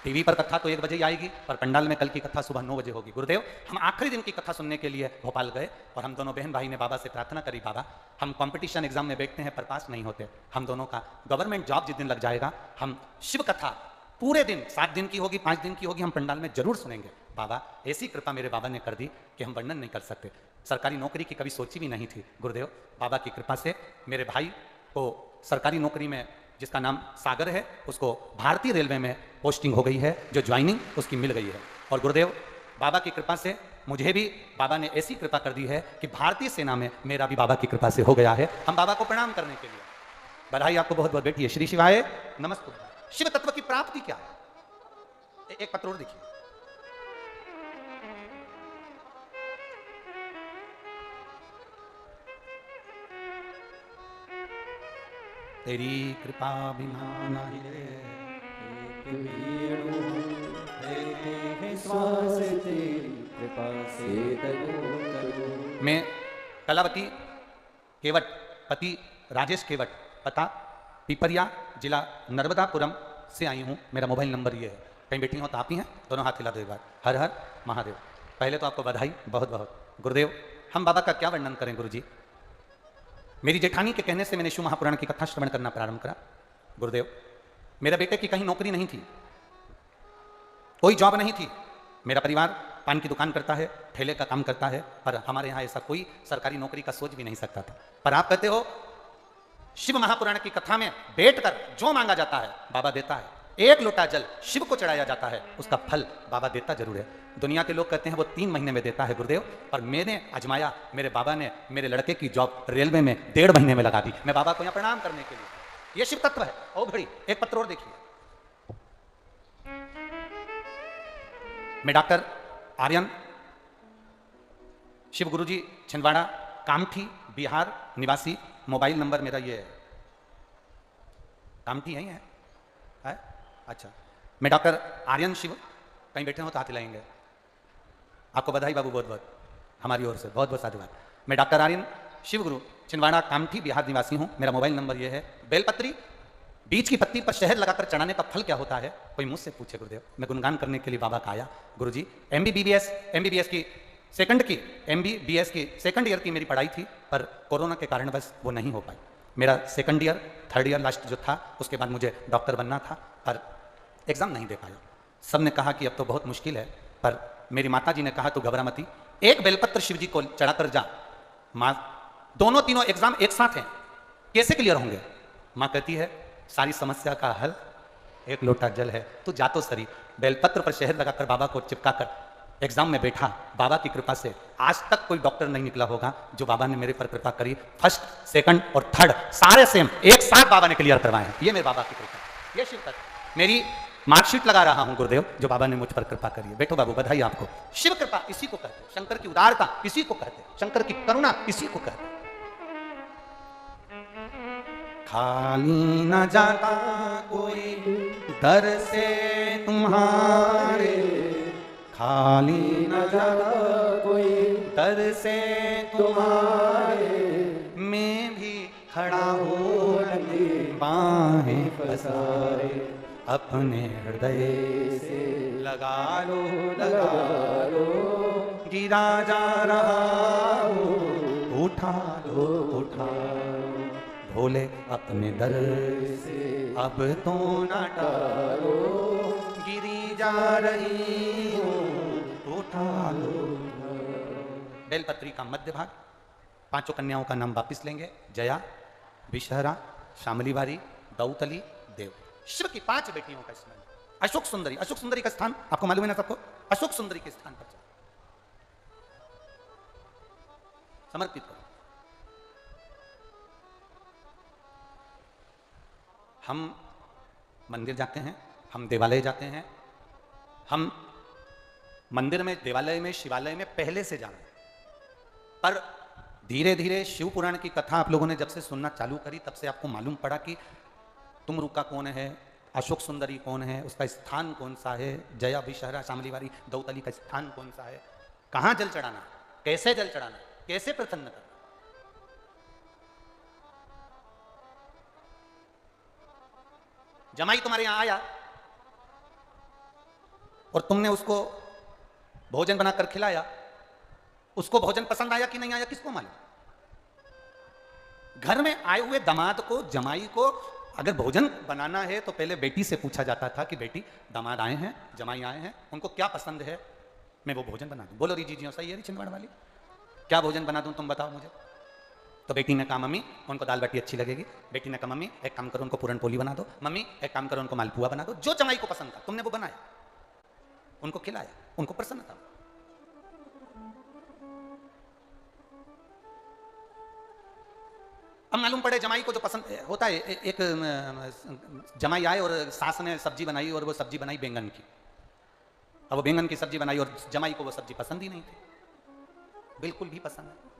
S1: टीवी पर कथा तो 1 बजे ही आएगी, पर पंडाल में कल की कथा सुबह 9 बजे होगी। गुरुदेव, हम आखिरी दिन की कथा सुनने के लिए भोपाल गए और हम दोनों बहन भाई ने बाबा से प्रार्थना करी, बाबा हम कंपटीशन एग्जाम में बैठते हैं पर पास नहीं होते, हम दोनों का गवर्नमेंट जॉब जिस दिन लग जाएगा हम शिव कथा पूरे दिन, 7 दिन की होगी, 5 दिन की होगी, हम पंडाल में जरूर सुनेंगे। बाबा, ऐसी कृपा मेरे बाबा ने कर दी कि हम वर्णन नहीं कर सकते। सरकारी नौकरी की कभी सोची भी नहीं थी गुरुदेव, बाबा की कृपा से मेरे भाई को सरकारी नौकरी में, जिसका नाम सागर है, उसको भारतीय रेलवे में पोस्टिंग हो गई है, जो ज्वाइनिंग उसकी मिल गई है। और गुरुदेव, बाबा की कृपा से मुझे भी बाबा ने ऐसी कृपा कर दी है कि भारतीय सेना में मेरा भी बाबा की कृपा से हो गया है। हम बाबा को प्रणाम करने के लिए, बधाई आपको बहुत बहुत। बैठिए। श्री शिवाय नमस्ते। शिव तत्व की प्राप्ति क्या है, एक पत्र और देखिए। तेरी कृपा बिना नहीं
S2: श्वास तेरी कृपा से
S1: मैं कलावती केवट, पति राजेश केवट, पता पिपरिया, जिला नर्मदापुरम से आई हूँ। मेरा मोबाइल नंबर ये है। कहीं बैठी हो तो आप ही हैं, दोनों हाथ हिला दो एक बार। हर हर महादेव। पहले तो आपको बधाई बहुत बहुत। गुरुदेव, हम बाबा का क्या वर्णन करें गुरुजी। मेरी जेठानी के कहने से मैंने शिव महापुराण की कथा श्रवण करना प्रारंभ करा। गुरुदेव, मेरे बेटे की कहीं नौकरी नहीं थी, कोई जॉब नहीं थी। मेरा परिवार पान की दुकान करता है, ठेले का काम करता है, पर हमारे यहाँ ऐसा कोई सरकारी नौकरी का सोच भी नहीं सकता था। पर आप कहते हो शिव महापुराण की कथा में बैठकर जो मांगा जाता है बाबा देता है। 1 लोटा जल शिव को चढ़ाया जाता है, उसका फल बाबा देता जरूर है। दुनिया के लोग कहते हैं वो 3 महीने में देता है गुरुदेव, पर मैंने आजमाया, मेरे बाबा ने मेरे लड़के की जॉब रेलवे में 1.5 महीने में लगा दी। मैं बाबा को यहाँ प्रणाम करने के लिए, ये शिव तत्व है। ओ घड़ी, एक पत्र और देखिए। मैं डॉक्टर आर्यन, शिव गुरुजी, छिंदवाड़ा, कामठी, बिहार निवासी। मोबाइल नंबर मेरा ये है। कामठी है अच्छा। मैं डॉक्टर आर्यन शिव, कहीं बैठे हो तो हाथ हिलाएंगे। आपको बधाई बाबू बहुत बहुत, हमारी ओर से बहुत बहुत साधुवाद। मैं डॉक्टर आर्यन शिव गुरु, छिंदवाड़ा, कामठी, बिहार निवासी हूँ। मेरा मोबाइल नंबर ये है। बेलपत्री, बीज की पत्ती पर शहद लगाकर चढ़ाने का फल क्या होता है, कोई मुझसे पूछे गुरुदेव। मैं गुणगान करने के लिए बाबा का आया। गुरुजी, एमबीबीएस की सेकंड ईयर की मेरी पढ़ाई थी, पर कोरोना के कारण बस वो नहीं हो पाई। मेरा 2nd year 3rd year last जो था, उसके बाद मुझे डॉक्टर बनना था, पर एग्जाम नहीं दे पाया। सब ने कहा कि अब तो बहुत मुश्किल है, पर मेरी माता जी ने कहा तू घबरा मती, एक बेलपत्र शिव जी को चढ़ाकर जा। माँ, दोनों तीनों एग्जाम एक साथ हैं, कैसे क्लियर होंगे। माँ कहती है सारी समस्या का हल 1 लोटा जल है, तू जा तो सही। बेलपत्र पर शहद लगाकर बाबा को चिपकाकर एग्जाम में बैठा। बाबा की कृपा से आज तक कोई डॉक्टर नहीं निकला होगा जो बाबा ने मेरे पर कृपा करी। 1st, 2nd और 3rd सारे सेम एक साथ बाबा ने क्लियर करवाए हैं। ये मेरे बाबा की कृपा, ये शिव तत्व। मेरी मार्कशीट लगा रहा हूं गुरुदेव, जो बाबा ने मुझ पर कृपा करी है। बैठो बाबू, बधाई आपको। शिव कृपा इसी को कहते हैं, शंकर की उदारता इसी को कहते हैं, शंकर की करुणा इसी को कहते हैं। खाली न जाता कोई दर से तुम्हारे खाली
S2: न जाता कोई,
S1: दर से
S2: तुम्हारे
S1: मैं भी खड़ा हूँ
S2: नंदी
S1: बाहें
S2: पसारे,
S1: अपने हृदय
S2: से
S1: लगा लो
S2: लगा लो,
S1: गिरा जा रहा हूँ उठा लो उठा भोले अपने दर
S2: से
S1: अब तो न टालो गिरी जा रही हूँ उठा लो। बेलपत्री का मध्य भाग, पांचों कन्याओं का नाम वापिस लेंगे। जया, विषहरा, शामली बारी, दौतली, देव। शिव की 5 बेटियों का स्मरण। अशोक सुंदरी, अशोक सुंदरी का स्थान आपको मालूम है ना सबको, अशोक सुंदरी के स्थान पर समर्पित करो। हम मंदिर जाते हैं, हम देवालय जाते हैं, हम मंदिर में, देवालय में, शिवालय में पहले से जा रहे हैं, पर धीरे धीरे शिव पुराण की कथा आप लोगों ने जब से सुनना चालू करी तब से आपको मालूम पड़ा कि तुमरुका कौन है, अशोक सुंदरी कौन है, उसका स्थान कौन सा है, जया, विषहरा, शामलीवारी, दौतली का स्थान कौन सा है, कहां जल चढ़ाना, कैसे जल चढ़ाना, कैसे प्रसन्न करना। जमाई तुम्हारे यहां आया और तुमने उसको भोजन बनाकर खिलाया, उसको भोजन पसंद आया कि नहीं आया किसको मालूम। घर में आए हुए दामाद को, जमाई को अगर भोजन बनाना है तो पहले बेटी से पूछा जाता था कि बेटी दामाद आए हैं, जमाई आए हैं, उनको क्या पसंद है, मैं वो भोजन बना दूं। बोलो री जी सही है री छिंदवाड़ा वाली, क्या भोजन बना दूं तुम बताओ मुझे। तो बेटी ने कहा मम्मी उनको दाल बाटी अच्छी लगेगी। बेटी ने कहा मम्मी एक काम करो उनको पूरन पोली बना दो। मम्मी एक काम करो उनको मालपुआ बना दो। जो जमाई को पसंद था तुमने वो बनाया, उनको खिलाया, उनको प्रसन्न था। अब मालूम पड़े जमाई को जो पसंद होता है, एक जमाई आए और सास ने सब्जी बनाई और वो सब्जी बनाई बैंगन की। अब वो बैंगन की सब्जी बनाई और जमाई को वो सब्जी पसंद ही नहीं थी, बिल्कुल भी पसंद नहीं।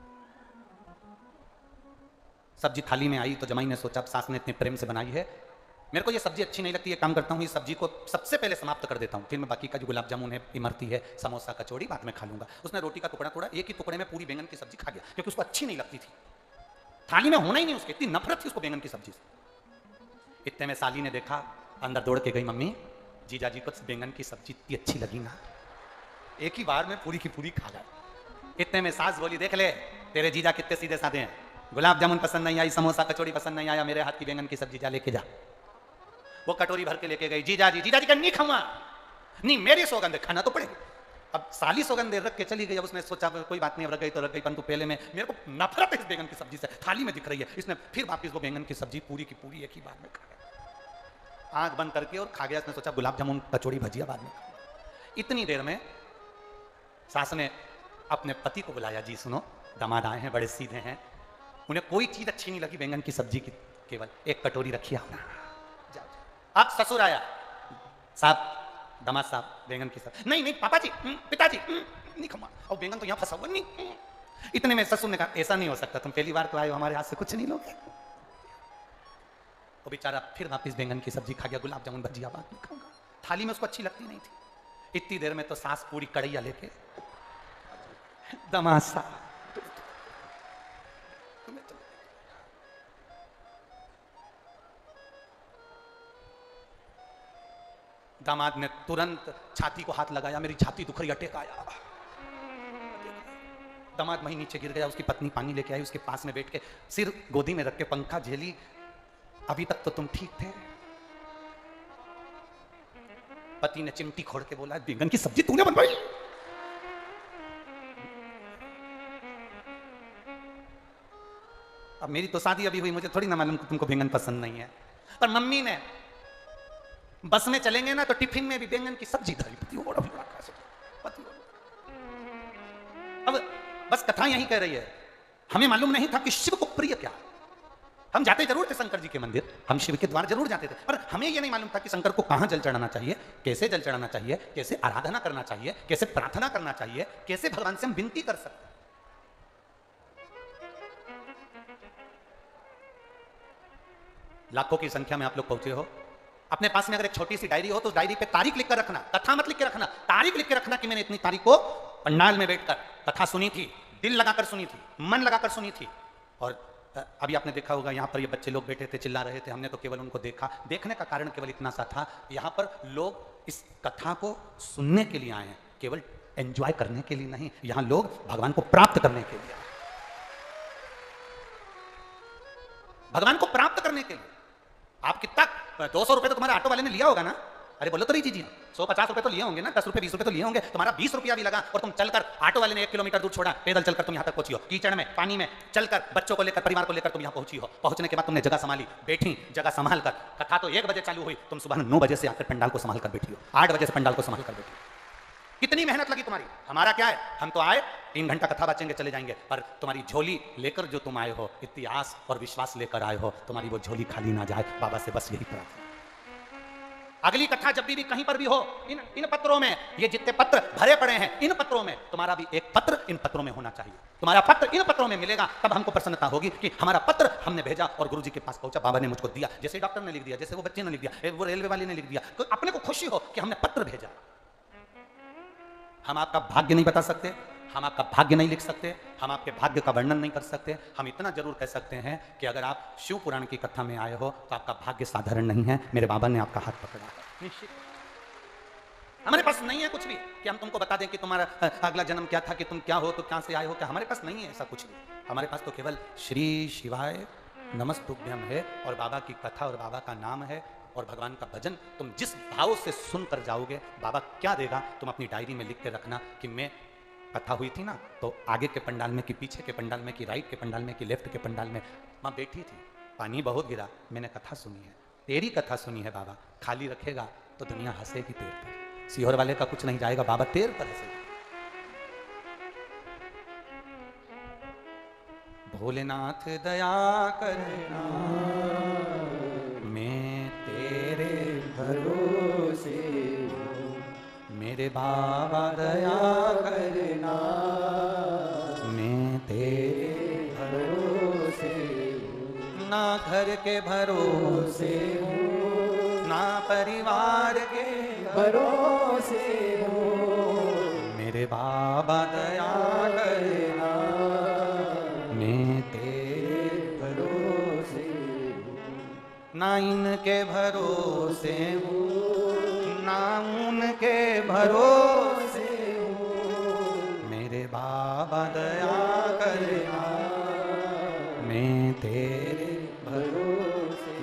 S1: सब्जी थाली में आई तो जमाई ने सोचा सास ने इतने प्रेम से बनाई है, मेरे को ये सब्जी अच्छी नहीं लगती, ये काम करता हूँ इस सब्जी को सबसे पहले समाप्त कर देता हूँ, फिर मैं बाकी का जो गुलाब जामुन है, इमरती है, समोसा, कचौड़ी बाद में खा लूंगा। उसने रोटी का टुकड़ा तोड़ा, एक ही टुकड़े में पूरी बैंगन की सब्जी खा गया क्योंकि उसको अच्छी नहीं लगती थी, थाली में होना ही नहीं उसके, इतनी नफरत थी उसको बैंगन की सब्जी से। इतने में साली ने देखा, अंदर दौड़ के गई, मम्मी जीजा जी को बैंगन की सब्जी इतनी अच्छी लगी ना, एक ही बार में पूरी की पूरी खा गए। इतने में सास बोली देख ले तेरे जीजा कितने सीधे साधे हैं, गुलाब जामुन पसंद नहीं आई, समोसा कचौड़ी पसंद नहीं आया, मेरे हाथ की बैंगन की सब्जी जा लेके जा। वो कटोरी भर के लेके गई, जीजा जी का नहीं खाऊंगा, नहीं मेरी सौगंध खाना तो पड़ेगी। अब साली सौगंध रख के चली गई। अब उसने सोचा कोई बात नहीं, अब रख गई तो रख गई, परंतु पहले में मेरे को नफरत है इस बैंगन की सब्जी से, थाली में दिख रही है। इसने फिर वापस वो बैंगन की सब्जी पूरी की पूरी एक ही बार में खा गया, आंख बंद करके और खा गया। इसने सोचा गुलाब जामुन कचौड़ी भजिया बाद में। इतनी देर में सास ने अपने पति को बुलाया, जी सुनो दामाद आए हैं, बड़े सीधे हैं, उन्हें कोई चीज अच्छी नहीं लगी बैंगन की सब्जी की, केवल एक कटोरी रखी है। अब ससुर आया, साहब दामाद साहब बैंगन की सब्जी, नहीं नहीं पापा जी, पिताजी नहीं खाऊंगा, और बैंगन तो यहाँ फंसा हुआ नहीं। इतने में ससुर ने कहा ऐसा नहीं हो सकता, तुम पहली बार तो आए हो, हमारे हाथ से कुछ नहीं लोगे। वो बेचारा फिर वापिस बैंगन की सब्जी खा गया, गुलाब जामुन भजिया बाद में खाऊंगा, थाली में उसको अच्छी लगती नहीं थी। इतनी देर में तो सास पूरी कढ़ैया लेके, दामाद साहब दामाद ने तुरंत छाती को हाथ लगाया, मेरी छाती दुख रही, अटैक आया। दामाद वहीं नीचे गिर गया, उसकी पत्नी पानी लेके आई, उसके पास में बैठ के सिर गोदी में रख के पंखा झेली, अभी तक तो तुम ठीक थे। पति ने चिमटी खोड़ के बोला, बैंगन की सब्जी तूने बनवाई? अब मेरी तो शादी अभी हुई, मुझे थोड़ी ना मालूम कि तुमको बैंगन पसंद नहीं है, पर मम्मी ने बस में चलेंगे ना तो टिफिन में भी बैंगन की सब्जी धरी। अब बस कथा यही कह रही है, हमें मालूम नहीं था कि शिव को प्रिय क्या। हम जाते जरूर थे शंकर जी के मंदिर, हम शिव के द्वार जरूर जाते थे, पर हमें यह नहीं मालूम था कि शंकर को कहां जल चढ़ाना चाहिए, कैसे जल चढ़ाना चाहिए, कैसे आराधना करना चाहिए, कैसे प्रार्थना करना चाहिए, कैसे भगवान से हम विनती कर सकते। लाखों की संख्या में आप लोग पहुंचे हो,
S3: अपने पास में अगर एक छोटी सी डायरी हो तो उस डायरी पे तारीख लिख कर रखना, कथा मत लिख के रखना, तारीख लिख के रखना कि मैंने इतनी तारीख को पंडाल में बैठकर कथा सुनी थी, दिल लगाकर सुनी थी, मन लगाकर सुनी थी। और अभी आपने देखा होगा यहाँ पर ये बच्चे लोग बैठे थे, चिल्ला रहे थे, हमने तो केवल उनको देखा। देखने का कारण केवल इतना सा था, यहाँ पर लोग इस कथा को सुनने के लिए आए हैं, केवल एंजॉय करने के लिए नहीं। यहाँ लोग भगवान को प्राप्त करने के लिए, भगवान को प्राप्त करने के लिए। आप कितना 200 रुपए तो तुम्हारे ऑटो वाले ने लिया होगा ना? अरे बोलो तो रही जी, 150 रुपए तो लिए होंगे ना, 10 रुपए 20 रुपए तो लिए होंगे। तुम्हारा 20 रुपया भी लगा और तुम चलकर, ऑटो वाले ने 1 किलोमीटर दूर छोड़ा, पैदल चलकर तुम यहाँ तक पहुंची हो, कीचड़ में, पानी में चलकर, बच्चों को लेकर, परिवार को लेकर तुम यहाँ पहुंची हो। पहुंचने के बाद तुमने जगह संभाली, बैठी, जगह संभाल कर। कथा तो 1 बजे चालू हुई, तुम सुबह 9 बजे से आकर पंडाल को संभाल कर बैठी हो, 8 बजे से पंडाल को संभाल कर बैठी हो। कितनी मेहनत लगी तुम्हारी। हमारा क्या है, हम तो आए 3 घंटा कथा बाचेंगे चले जाएंगे, पर तुम्हारी झोली लेकर जो तुम आए हो, इतनी आस और विश्वास लेकर आए हो, तुम्हारी वो झोली खाली ना जाए, बाबा से बस यही प्रार्थना। अगली कथा जब भी कहीं पर भी हो, इन पत्रों में, ये जितने पत्र भरे पड़े हैं, इन पत्रों में तुम्हारा भी एक पत्र इन पत्रों में होना चाहिए। तुम्हारा पत्र इन पत्रों में मिलेगा, तब हमको प्रसन्नता होगी कि हमारा पत्र हमने भेजा और गुरुजी के पास पहुंचा, बाबा ने मुझको दिया। जैसे डॉक्टर ने लिख दिया, जैसे वो बच्चे ने लिख दिया, वो रेलवे वाले ने लिख दिया, तो अपने को खुशी हो कि हमने पत्र भेजा। हम आपका भाग्य नहीं बता सकते, हम आपका भाग्य नहीं लिख सकते, हम आपके भाग्य का वर्णन नहीं कर सकते। हम इतना जरूर कह सकते हैं कि अगर आप शिव पुराण की कथा में आए हो तो आपका भाग्य साधारण नहीं है। मेरे बाबा ने आपका हाथ पकड़ा है, निश्चित। हमारे पास नहीं है कुछ भी कि हम तुमको बता दें कि तुम्हारा अगला जन्म क्या था, कि तुम क्या हो, तो कहां से आए हो, क्या हमारे पास नहीं है ऐसा कुछ भी। हमारे पास तो केवल श्री शिवाय नमस्तुभ्यम है और बाबा की कथा और बाबा का नाम है और भगवान का भजन। तुम जिस भाव से सुनकर जाओगे, बाबा क्या देगा, तुम अपनी डायरी में लिख के रखना कि मैं कथा हुई थी ना, तो आगे के पंडाल में, कि पीछे के पंडाल में, कि राइट के पंडाल में, कि लेफ्ट के पंडाल में माँ बैठी थी, पानी बहुत गिरा, मैंने कथा सुनी है, तेरी कथा सुनी है बाबा। खाली रखेगा तो दुनिया हंसेगी तेरे पर, सीहोर वाले का कुछ नहीं जाएगा, बाबा तेरे पर हंसेगा। भोलेनाथ दया करना, मैं तेरे
S2: भरोसे
S3: मेरे बाबा दया
S2: करना,
S3: मैं तेरे
S2: भरोसे
S3: ना घर के भरोसे, ना परिवार के
S2: भरोसे हो,
S3: मेरे बाबा दया करना, मैं तेरे
S2: भरोसे
S3: ना इनके भरोसे हूँ, ना उनके भरोसे हूँ, मेरे बाबा दया करना, मैं तेरे
S2: भरोसे।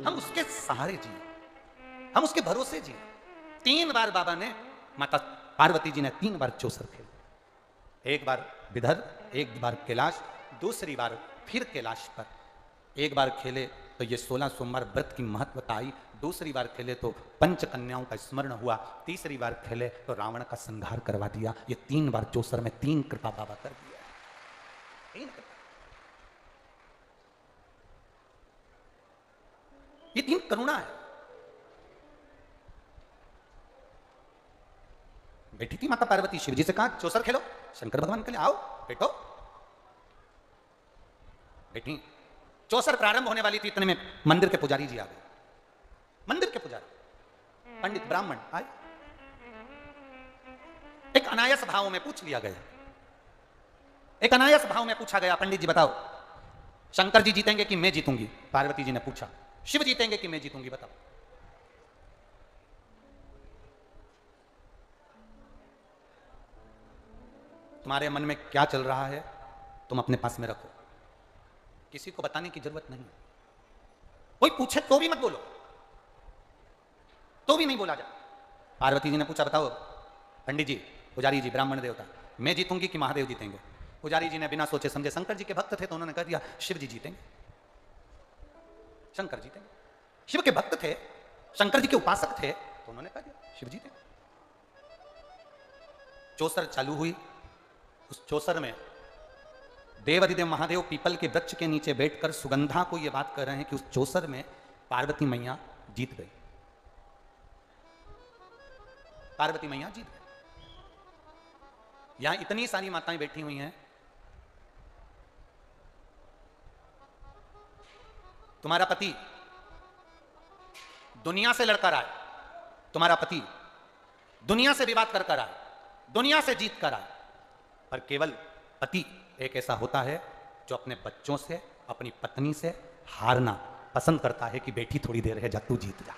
S3: हम उसके सहारे जिए, हम उसके भरोसे जिए। 3 बार बाबा ने, माता पार्वती जी ने 3 बार चौसर खेले। 1 बार विदर्भ, 1 बार कैलाश, दूसरी बार फिर कैलाश पर। 1 बार खेले तो ये 16 सोमवार व्रत की महत्वता आई, दूसरी बार खेले तो 5 कन्याओं का स्मरण हुआ, तीसरी बार खेले तो रावण का संहार करवा दिया। ये 3 बार चौसर में 3 कृपा बाबा कर दिया, 3 कृपा। ये 3 करुणा है। बैठी थी माता पार्वती, शिव जी से कहा चौसर खेलो, शंकर भगवान के लिए आओ बैठो। बैठी, चौसर प्रारंभ होने वाली थी, इतने में मंदिर के पुजारी जी आ गए। मंदिर के पुजारी, पंडित ब्राह्मण आए। एक अनायास भाव में पूछ लिया गया, एक अनायास भाव में पूछा गया, पंडित जी बताओ शंकर जी जीतेंगे कि मैं जीतूंगी? पार्वती जी ने पूछा, शिव जीतेंगे कि मैं जीतूंगी, बताओ। तुम्हारे मन में क्या चल रहा है तुम अपने पास में रखो, किसी को बताने की जरूरत नहीं। कोई पूछे तो भी मत बोलो, तो भी नहीं बोला जा। पार्वती जी ने पूछा बताओ पंडित जी, पुजारी जी, ब्राह्मण देवता, मैं जीतूंगी कि महादेव जीतेंगे? पुजारी जी ने बिना सोचे समझे, शंकर जी के भक्त थे तो उन्होंने कह दिया शिव जी जीतेंगे, शंकर जीतेंगे। शिव के भक्त थे, शंकर जी के उपासक थे तो उन्होंने कह दिया शिव जीतेंगे। चौसर चालू हुई। उस चौसर में देवाधिदेव महादेव पीपल के वृक्ष के नीचे बैठकर सुगंधा को यह बात कर रहे हैं कि उस चौसर में पार्वती मैया जीत गई, पार्वती मैया जीत गई। यहां इतनी सारी माताएं बैठी हुई हैं, तुम्हारा पति दुनिया से लड़कर आए, तुम्हारा पति दुनिया से विवाद कर कर आए, दुनिया से जीत कर आए, पर केवल पति एक ऐसा होता है जो अपने बच्चों से, अपनी पत्नी से हारना पसंद करता है कि बेटी थोड़ी देर है, जा तू जीत जा।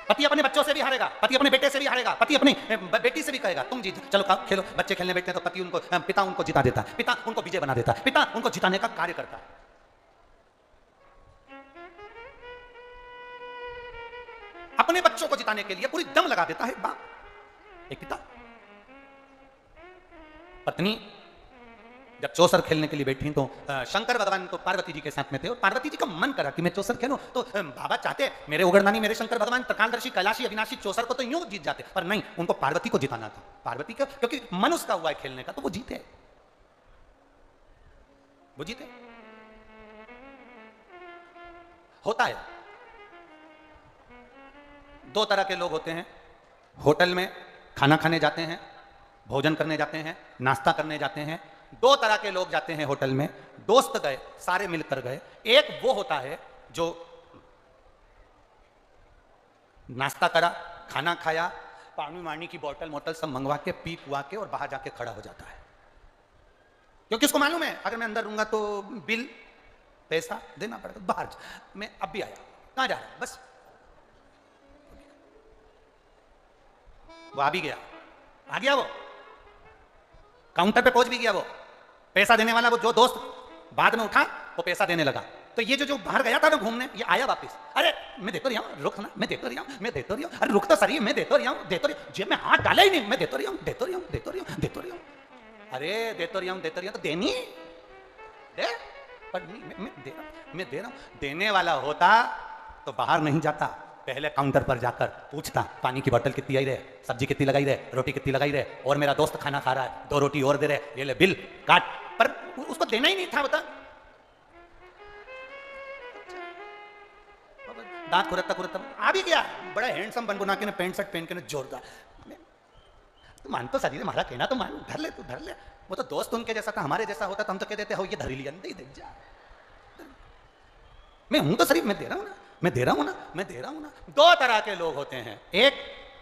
S3: पति अपने बच्चों से भी हारेगा, पति अपने बेटे से भी हारेगा, पति अपनी बेटी से भी कहेगा तुम जीत, चलो खेलो। बच्चे खेलने बैठते हैं तो पति उनको, पिता उनको जिता देता है, पिता उनको विजय बना देता है, पिता उनको जिताने का कार्य करता है। अपने बच्चों को जिताने के लिए पूरी दम लगा देता है बाप, एक पिता। पत्नी जब चौसर खेलने के लिए बैठी तो शंकर भगवान तो पार्वती जी के साथ में थे और पार्वती जी का मन करा कि मैं चौसर खेलूं, तो बाबा चाहते मेरे उगरदानी मेरे शंकर भगवान त्रिकालदर्शी कैलाशी अविनाशी चौसर को तो यूं जीत जाते, पर नहीं, उनको पार्वती को जिताना था। पार्वती का क्योंकि मन उसका हुआ है खेलने का, तो वो जीते, वो जीते। होता है दो तरह के लोग होते हैं, होटल में खाना खाने जाते हैं, भोजन करने जाते हैं, नाश्ता करने जाते हैं। दो तरह के लोग जाते हैं होटल में, दोस्त गए, सारे मिलकर गए। एक वो होता है जो नाश्ता करा, खाना खाया, पानी वानी की बोतल मोटल सब मंगवा के पी पुआ के और बाहर जाके खड़ा हो जाता है, क्योंकि उसको मालूम है अगर मैं अंदर रहूंगा तो बिल पैसा देना पड़ेगा। बाहर मैं अब भी आया, कहां जा रहा है, बस वो आ भी गया, आ गया, वो काउंटर पे पहुंच भी गया, वो पैसा देने वाला, वो जो दोस्त बाद में उठा वो पैसा देने लगा। तो ये जो बाहर गया था ना घूमने, ये आया वापस, अरे मैं देतो रही हूँ, रुक ना, मैं देतो रही हूँ, मैं देतो रही हूँ, अरे रुक तो सही, मैं देतो रही हूँ, देतो रही हूँ, जेब में हाथ डाला ही नहीं, मैं देतो रही हूँ, देतो रही हूँ, देतो रही हूँ, देतो रही हूँ, अरे देतो रही हूँ, देतो रही हूँ, तो देनी दे, पर नहीं, मैं दे रहा हूँ। देने वाला होता तो बाहर नहीं जाता, पहले काउंटर पर जाकर पूछता पानी की बोतल कितनी आई रहे, सब्जी कितनी लगाई रहे, रोटी कितनी लगाई रहे, और मेरा दोस्त खाना खा रहा है, 2 रोटी और दे रहे, ये ले बिल काट। पर उसको देना ही नहीं था, बता, दांत खुरकता खुरकता आ भी गया, बड़ा हैंडसम बन बुना के पैंट शर्ट पहन के जोरदार। तो मान तो सही, हमारा कहना तो मान, धर ले तू, धर ले। वो तो दोस्त उनके जैसा था, हमारे जैसा होता तो हम तो कह देते हो ये धरी लिया, नहीं दे जा, मैं हूं तो शरीफ, मैं दे रहा हूं ना, मैं दे रहा हूं ना, मैं दे रहा हूं ना। दो तरह के लोग होते हैं, एक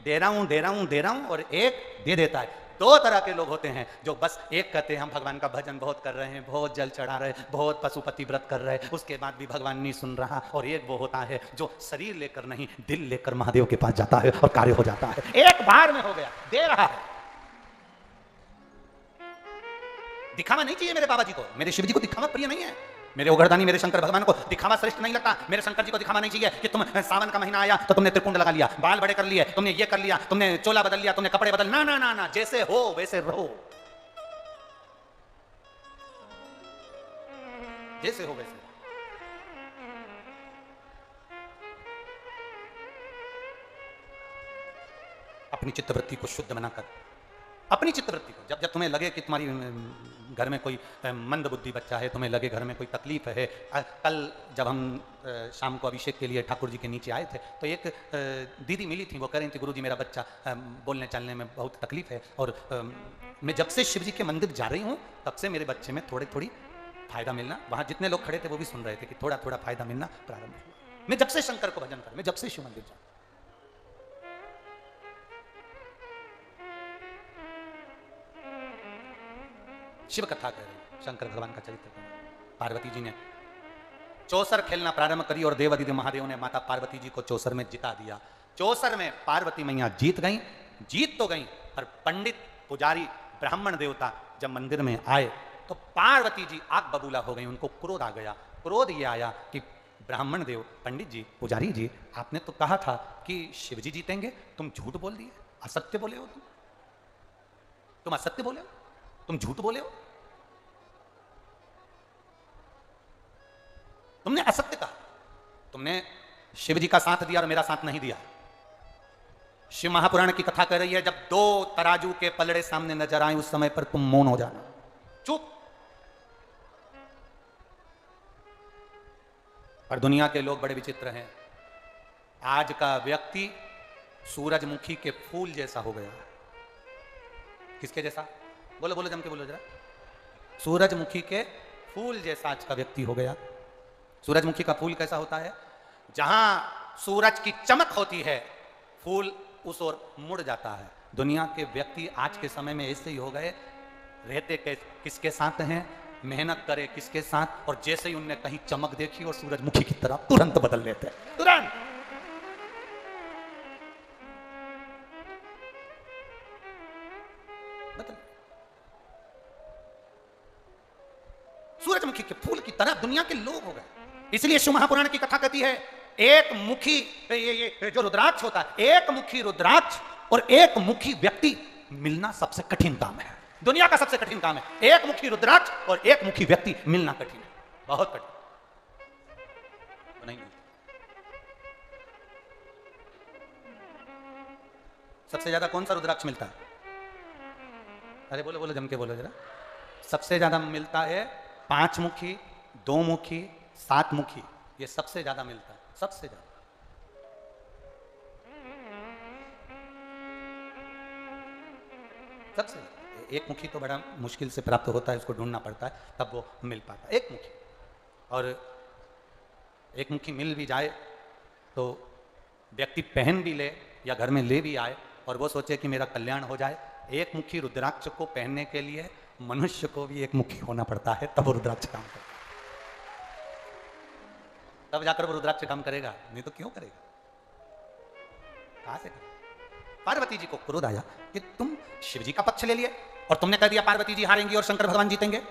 S3: दे रहा हूं दे रहा हूं दे रहा हूं, और एक दे देता है। दो तरह के लोग होते हैं जो बस एक कहते हैं हम भगवान का भजन बहुत कर रहे हैं, बहुत जल चढ़ा रहे हैं, बहुत पशुपति व्रत कर रहे हैं, उसके बाद भी भगवान नहीं सुन रहा। और एक वो होता है जो शरीर लेकर नहीं, दिल लेकर महादेव के पास जाता है और कार्य हो जाता है, एक बार में हो गया, दे रहा है। दिखावा नहीं चाहिए मेरे बाबा जी को, मेरे शिव जी को दिखावा प्रिय नहीं है, मेरे उगरदानी मेरे शंकर भगवान को दिखावा श्रेष्ठ नहीं लगता। मेरे शंकर जी को दिखावा नहीं चाहिए कि तुम सावन का महीना आया तो तुमने त्रिकुंड लगा लिया, बाल बड़े कर लिए, तुमने ये कर लिया, तुमने चोला बदल लिया, तुमने कपड़े बदल, ना ना ना ना, जैसे हो वैसे रहो, जैसे हो वैसे। अपनी चित्तवृत्ति को शुद्ध बनाकर, अपनी चित्तवृत्ति को, जब जब तुम्हें लगे कि तुम्हारी घर में कोई मंद बुद्धि बच्चा है, तुम्हें लगे घर में कोई तकलीफ है। कल जब हम शाम को अभिषेक के लिए ठाकुर जी के नीचे आए थे तो एक दीदी मिली थी, वो कह रही थी गुरुजी मेरा बच्चा बोलने चलने में बहुत तकलीफ है, और मैं जब से शिव जी के मंदिर जा रही हूँ तब से मेरे बच्चे में थोड़ी फायदा मिलना, वहाँ जितने लोग खड़े थे वो भी सुन रहे थे कि थोड़ा थोड़ा फायदा मिलना प्रारंभ हुआ। मैं जब से शंकर को भजन कर, मैं जब से शिव मंदिर जा, शिव कथा कह रही, शंकर भगवान का चरित्र कह रही। पार्वती जी ने चौसर खेलना प्रारंभ करी और देवादिदेव महादेव ने माता पार्वती जी को चौसर में जिता दिया। चौसर में पार्वती मैया जीत गई, जीत तो गई, पर पंडित पुजारी ब्राह्मण देवता जब मंदिर में आए तो पार्वती जी आग बबूला हो गई, उनको क्रोध आ गया। क्रोध ये आया कि ब्राह्मण देव, पंडित जी, पुजारी जी, आपने तो कहा था कि शिव जी जीतेंगे, तुम झूठ बोल दिए, असत्य बोले हो, तुम असत्य बोले हो, तुम झूठ बोले हो, तुमने असत्य कहा, तुमने शिव जी का साथ दिया और मेरा साथ नहीं दिया। शिव महापुराण की कथा कह रही है, जब 2 तराजू के पलड़े सामने नजर आए उस समय पर तुम मौन हो जाना, चुप। पर दुनिया के लोग बड़े विचित्र हैं। आज का व्यक्ति सूरजमुखी के फूल जैसा हो गया। किसके जैसा? बोलो बोलो, जम के बोलो जरा। सूरजमुखी के फूल जैसा आज का व्यक्ति हो गया। सूरजमुखी का फूल कैसा होता है? जहां सूरज की चमक होती है फूल उस ओर मुड़ जाता है। दुनिया के व्यक्ति आज के समय में ऐसे ही हो गए, रहते किसके साथ हैं, मेहनत करे किसके साथ, और जैसे ही उनने कहीं चमक देखी और सूरजमुखी की तरह तुरंत बदल लेते हैं, तुरंत। बदल सूरजमुखी के फूल की तरह दुनिया के लोग हो गए। इसलिए शिव महापुराण की कथा कहती है एक मुखी, ये जो रुद्राक्ष होता है, एक मुखी रुद्राक्ष और एक मुखी व्यक्ति मिलना सबसे कठिन काम है, दुनिया का सबसे कठिन काम है। एक मुखी रुद्राक्ष और एक मुखी व्यक्ति मिलना कठिन है, बहुत कठिन। तो नहीं, सबसे ज्यादा कौन सा रुद्राक्ष मिलता है? अरे बोलो बोलो, जम के बोलो जरा। सबसे ज्यादा मिलता है 5 मुखी, 2 मुखी, 7 मुखी, ये सबसे ज्यादा मिलता है, सबसे ज्यादा। सबसे एक मुखी तो बड़ा मुश्किल से प्राप्त होता है, उसको ढूंढना पड़ता है, तब वो मिल पाता है, एक मुखी। और एक मुखी मिल भी जाए तो व्यक्ति पहन भी ले या घर में ले भी आए और वो सोचे कि मेरा कल्याण हो जाए, एक मुखी रुद्राक्ष को पहनने के लिए मनुष्य को भी एक मुखी होना पड़ता है, तब वो रुद्राक्ष काम करता है, तब जाकर वो रुद्राक्ष काम करेगा, नहीं तो क्यों करेगा? कहां से करेगा? पार्वती जी को क्रोध आया कि तुम शिव जी का पक्ष ले लिए और तुमने कह दिया पार्वती जी हारेंगी और शंकर भगवान जीतेंगे।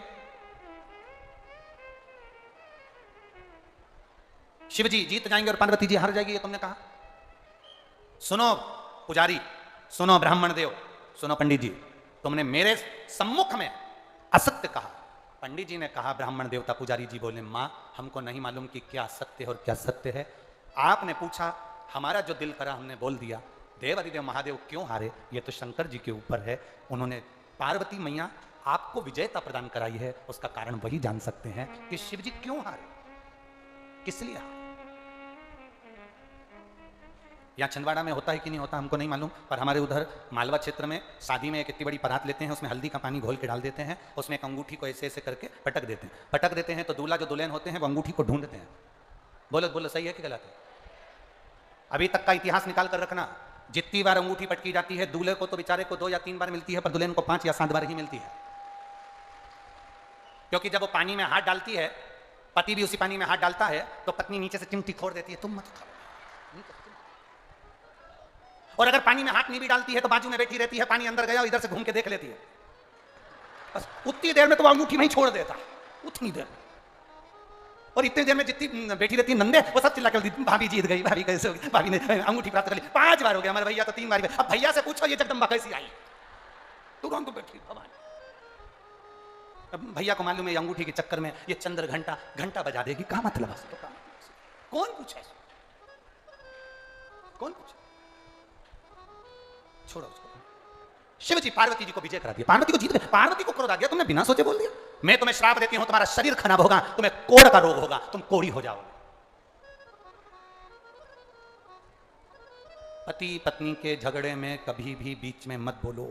S3: शिव जी जीत जाएंगे और पार्वती जी हार जाएगी, ये तुमने कहा। सुनो पुजारी, सुनो ब्राह्मण देव, सुनो पंडित जी, तुमने मेरे सम्मुख में असत्य कहा। पंडित जी ने कहा, ब्राह्मण देवता पुजारी जी बोले, मां हमको नहीं मालूम कि क्या सत्य है और क्या सत्य है। आपने पूछा, हमारा जो दिल करा हमने बोल दिया। देव अधिदेव महादेव क्यों हारे, ये तो शंकर जी के ऊपर है। उन्होंने पार्वती मैया आपको विजयता प्रदान कराई है, उसका कारण वही जान सकते हैं कि शिव जी क्यों हारे, किस लिए हारे। यहाँ छिंदवाड़ा में होता है कि नहीं होता हमको नहीं मालूम, पर हमारे उधर मालवा क्षेत्र में शादी में एक इतनी बड़ी परात लेते हैं, उसमें हल्दी का पानी घोल के डाल देते हैं, उसमें एक अंगूठी को ऐसे ऐसे करके पटक देते हैं। पटक देते हैं तो दूल्हा जो दुल्हन होते हैं वो अंगूठी को ढूंढते हैं। बोलो बोलो, सही है कि गलत है? अभी तक का इतिहास निकाल कर रखना, जितनी बार अंगूठी पटकी जाती है दूल्हे को तो बेचारे को 2 या 3 बार मिलती है, पर दुल्हन को 5 या 7 बार ही मिलती है। क्योंकि जब वो पानी में हाथ डालती है, पति भी उसी पानी में हाथ डालता है, तो पत्नी नीचे से चिमटी खोड़ देती है, तुम मत खाओ। और अगर पानी में हाथ नहीं भी डालती है तो बाजू में बैठी रहती है, पानी अंदर गया और इधर से घूम के देख लेती है, बस उतनी देर में तो वो अंगूठी वहीं छोड़ देता, उतनी देर में। और इतनी देर में जितनी बैठी रहती है नंदे, वो सब चिल्ला के भाभी जीत गई, भाभी कैसे होगी, भाभी ने अंगूठी प्राप्त कर ली। 5 बार हो गया, हमारे भैया तो 3 बार। अब भैया से पूछो ये जगदम्बा कैसी आई, तू कौन तो बैठी भगवान। अब भैया को मालूम है अंगूठी के चक्कर में ये चंद्र घंटा बजा देगी, क्या मतलब है? कौन पूछे, कौन पूछे? छोड़ो उसको। शिव जी पार्वती जी को विजय करा दिया, पार्वती को जीत गए। पार्वती को क्रोध आ गया, तुमने बिना सोचे बोल दिया। मैं तुम्हें श्राप देती हूं, तुम्हारा शरीर खराब होगा, तुम्हें कोढ़ का रोग होगा, तुम कोढ़ी हो जाओगे। पति पत्नी के झगड़े में कभी भी बीच में मत बोलो,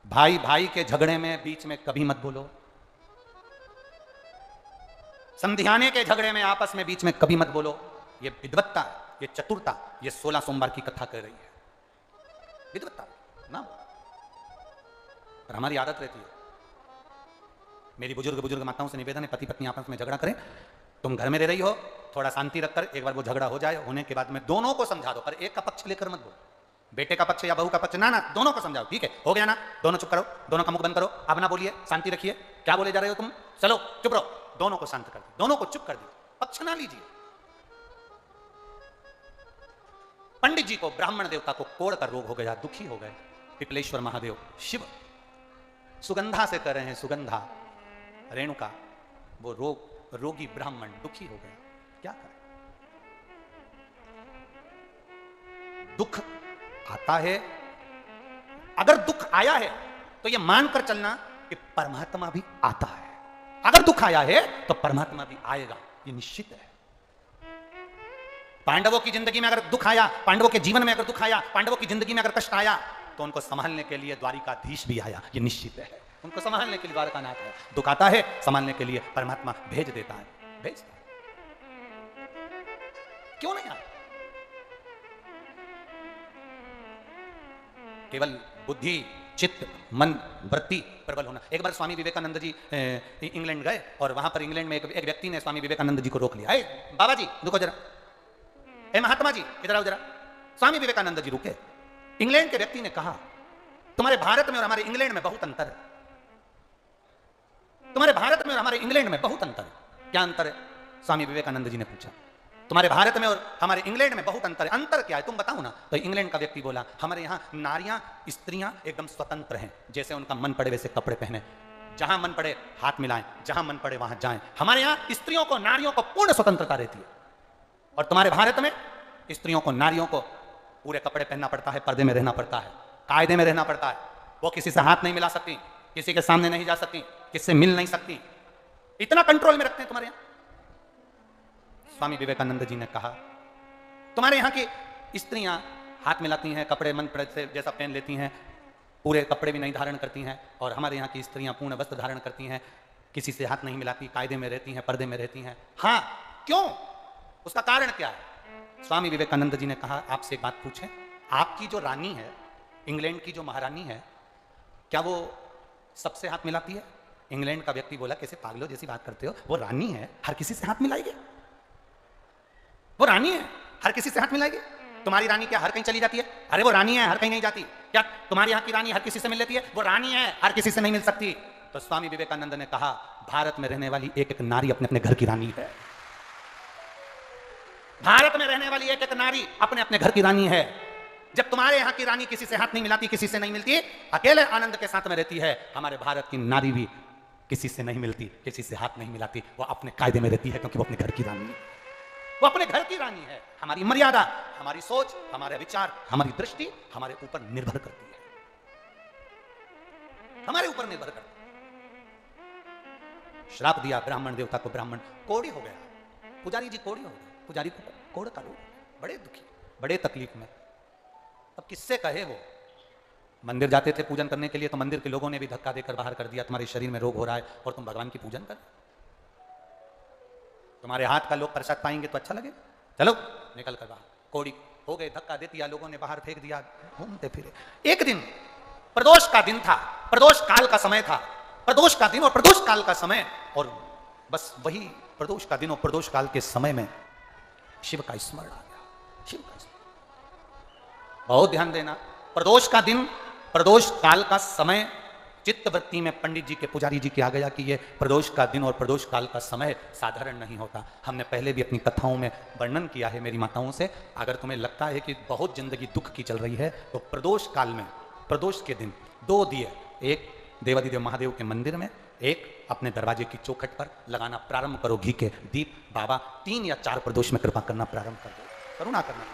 S3: भाई भाई के झगड़े में बीच में कभी मत बोलो, संध्याने के झगड़े में आपस में बीच में कभी मत बोलो। ये विद्वत्ता, ये चतुरता, ये 16 सोमवार की कथा कह रही है। विद्वत्ता ना, पर हमारी आदत रहती है। मेरी बुजुर्ग माताओं से निवेदन है, पति पत्नी आपस में झगड़ा करें, तुम घर में रह रही हो, थोड़ा शांति रखकर एक बार वो झगड़ा हो जाए, होने के बाद में दोनों को समझा दो, पर एक का पक्ष लेकर मत बोलो, बेटे का पक्ष या बहू का पक्ष ना, दोनों को समझाओ। ठीक है, हो गया ना, दोनों चुप करो, दोनों का मुख बंद करो, अब ना बोलिए, शांति रखिए, क्या बोले जा रहे हो तुम, चलो चुप रहो। दोनों को शांत कर दो, दोनों को चुप कर दीजिए, पक्ष ना लीजिए। पंडित जी को, ब्राह्मण देवता को कोढ़ का रोग हो गया, दुखी हो गए। पिपलेश्वर महादेव शिव सुगंधा से कर रहे हैं, सुगंधा रेणुका, वो रोगी ब्राह्मण दुखी हो गया, क्या करें? दुख आता है, अगर दुख आया है तो ये मानकर चलना कि परमात्मा भी आता है। अगर दुख आया है तो परमात्मा भी आएगा, ये निश्चित है। पांडवों की जिंदगी में अगर दुख आया, पांडवों के जीवन में अगर दुख आया, पांडवों की जिंदगी में अगर कष्ट आया, तो उनको संभालने के लिए द्वारिकाधीश भी आया, ये निश्चित है। उनको संभालने के लिए द्वारकानाथ है। दुख आता है, संभालने के लिए परमात्मा भेज देता है, भेजता है। क्यों नहीं आए? केवल बुद्धि, चित्त, मन, वृत्ति प्रबल होना। एक बार स्वामी विवेकानंद जी इंग्लैंड गए और वहां पर इंग्लैंड में एक व्यक्ति ने स्वामी विवेकानंद जी को रोक लिया। बाबा जी रुको जरा, महात्मा जी इधर आओ जरा। स्वामी विवेकानंद जी रुके। इंग्लैंड के व्यक्ति ने कहा, तुम्हारे भारत में और हमारे इंग्लैंड में बहुत अंतर है। तुम्हारे भारत में और हमारे इंग्लैंड में बहुत अंतर है। क्या अंतर है? स्वामी विवेकानंद जी ने पूछा। तुम्हारे भारत में और हमारे इंग्लैंड में बहुत अंतर है। अंतर क्या है तुम बताओ ना। तो इंग्लैंड का व्यक्ति बोला, हमारे यहाँ नारियां, स्त्रियां एकदम स्वतंत्र हैं, जैसे उनका मन पड़े वैसे कपड़े पहने, जहां मन पड़े हाथ मिलाएं, जहां मन पड़े वहां जाएं। हमारे यहाँ स्त्रियों को, नारियों को पूर्ण स्वतंत्रता रहती है। और तुम्हारे भारत में स्त्रियों को, नारियों को पूरे कपड़े पहनना पड़ता है, पर्दे में रहना पड़ता है, कायदे में रहना पड़ता है। वो किसी से हाथ नहीं मिला सकती, किसी के सामने नहीं जा सकती, किससे मिल नहीं सकती। इतना कंट्रोल में रखते हैं तुम्हारे यहाँ। स्वामी विवेकानंद जी ने कहा, तुम्हारे यहाँ की स्त्रियां हाथ मिलाती हैं, कपड़े मन पड़े से जैसा पहन लेती हैं, पूरे कपड़े भी नहीं धारण करती हैं। और हमारे यहाँ की स्त्रियां पूर्ण वस्त्र धारण करती हैं, किसी से हाथ नहीं मिलाती, कायदे में रहती हैं, पर्दे में रहती हैं। हाँ, क्यों? उसका कारण क्या है? स्वामी विवेकानंद जी ने कहा, आपसे एक बात पूछें, आपकी जो रानी है, इंग्लैंड की जो महारानी है, क्या वो सबसे हाथ मिलाती है? इंग्लैंड का व्यक्ति बोला, कैसे पागलों जैसी बात करते हो, वो रानी है, हर किसी से हाथ मिलाएगी? वो रानी है, हर किसी से हाथ मिलाएगी? तुम्हारी रानी क्या हर कहीं चली जाती है? अरे वो रानी है, हर कहीं नहीं जाती। क्या तुम्हारी यहाँ की रानी हर किसी से मिल लेती है? वो रानी है, हर किसी से नहीं मिल सकती। तो स्वामी विवेकानंद ने कहा, भारत में रहने वाली एक एक नारी अपने अपने घर की रानी है। भारत में रहने वाली एक एक नारी अपने अपने घर की रानी है। जब तुम्हारे यहाँ की रानी किसी से हाथ नहीं मिलाती, किसी से नहीं मिलती, अकेले आनंद के साथ में रहती है, हमारे भारत की नारी भी किसी से नहीं मिलती, किसी से हाथ नहीं मिलाती, वो अपने कायदे में रहती है, क्योंकि वो अपने घर की रानी है, वो अपने घर की रानी है। हमारी मर्यादा, हमारी सोच, हमारे विचार, हमारी दृष्टि हमारे ऊपर निर्भर करती है, हमारे ऊपर निर्भर करती है। श्राप दिया ब्राह्मण देवता को, ब्राह्मण कोढ़ी हो गया, पुजारी जी कोढ़ी हो गए, पुजारी को कोढ़ का रोग, बड़े दुखी, बड़े तकलीफ में। अब किससे कहे? वो मंदिर जाते थे पूजन करने के लिए, तो मंदिर के लोगों ने भी धक्का देकर बाहर कर दिया, तुम्हारे शरीर में रोग हो रहा है और तुम भगवान की पूजन कर, तुम्हारे हाथ का लोग प्रसाद पाएंगे तो अच्छा लगे, चलो निकल कर बाहर। कोड़ी हो गए, धक्का दे दिया, लोगों ने बाहर फेंक दिया, घूमते फिरे। एक दिन प्रदोष का दिन था, प्रदोष काल का समय था, प्रदोष का दिन और प्रदोष काल का समय, और बस वही प्रदोष का दिन और प्रदोष काल के समय में शिव का स्मरण आ गया। शिव का स्मरण, बहुत ध्यान देना, प्रदोष का दिन, प्रदोष काल का समय, चित्तवृत्ति में पंडित जी के, पुजारी जी के आ गया कि ये प्रदोष का दिन और प्रदोष काल का समय साधारण नहीं होता। हमने पहले भी अपनी कथाओं में वर्णन किया है मेरी माताओं से। अगर तुम्हें लगता है कि बहुत जिंदगी दुख की चल रही है, तो प्रदोष काल में, प्रदोष के दिन 2 दिए, एक देवादिदेव महादेव के मंदिर में, एक अपने दरवाजे की चौखट पर लगाना प्रारंभ करो घी के दीप। बाबा 3 या 4 प्रदोष में कृपा करना प्रारंभ कर दो, करुणा करना।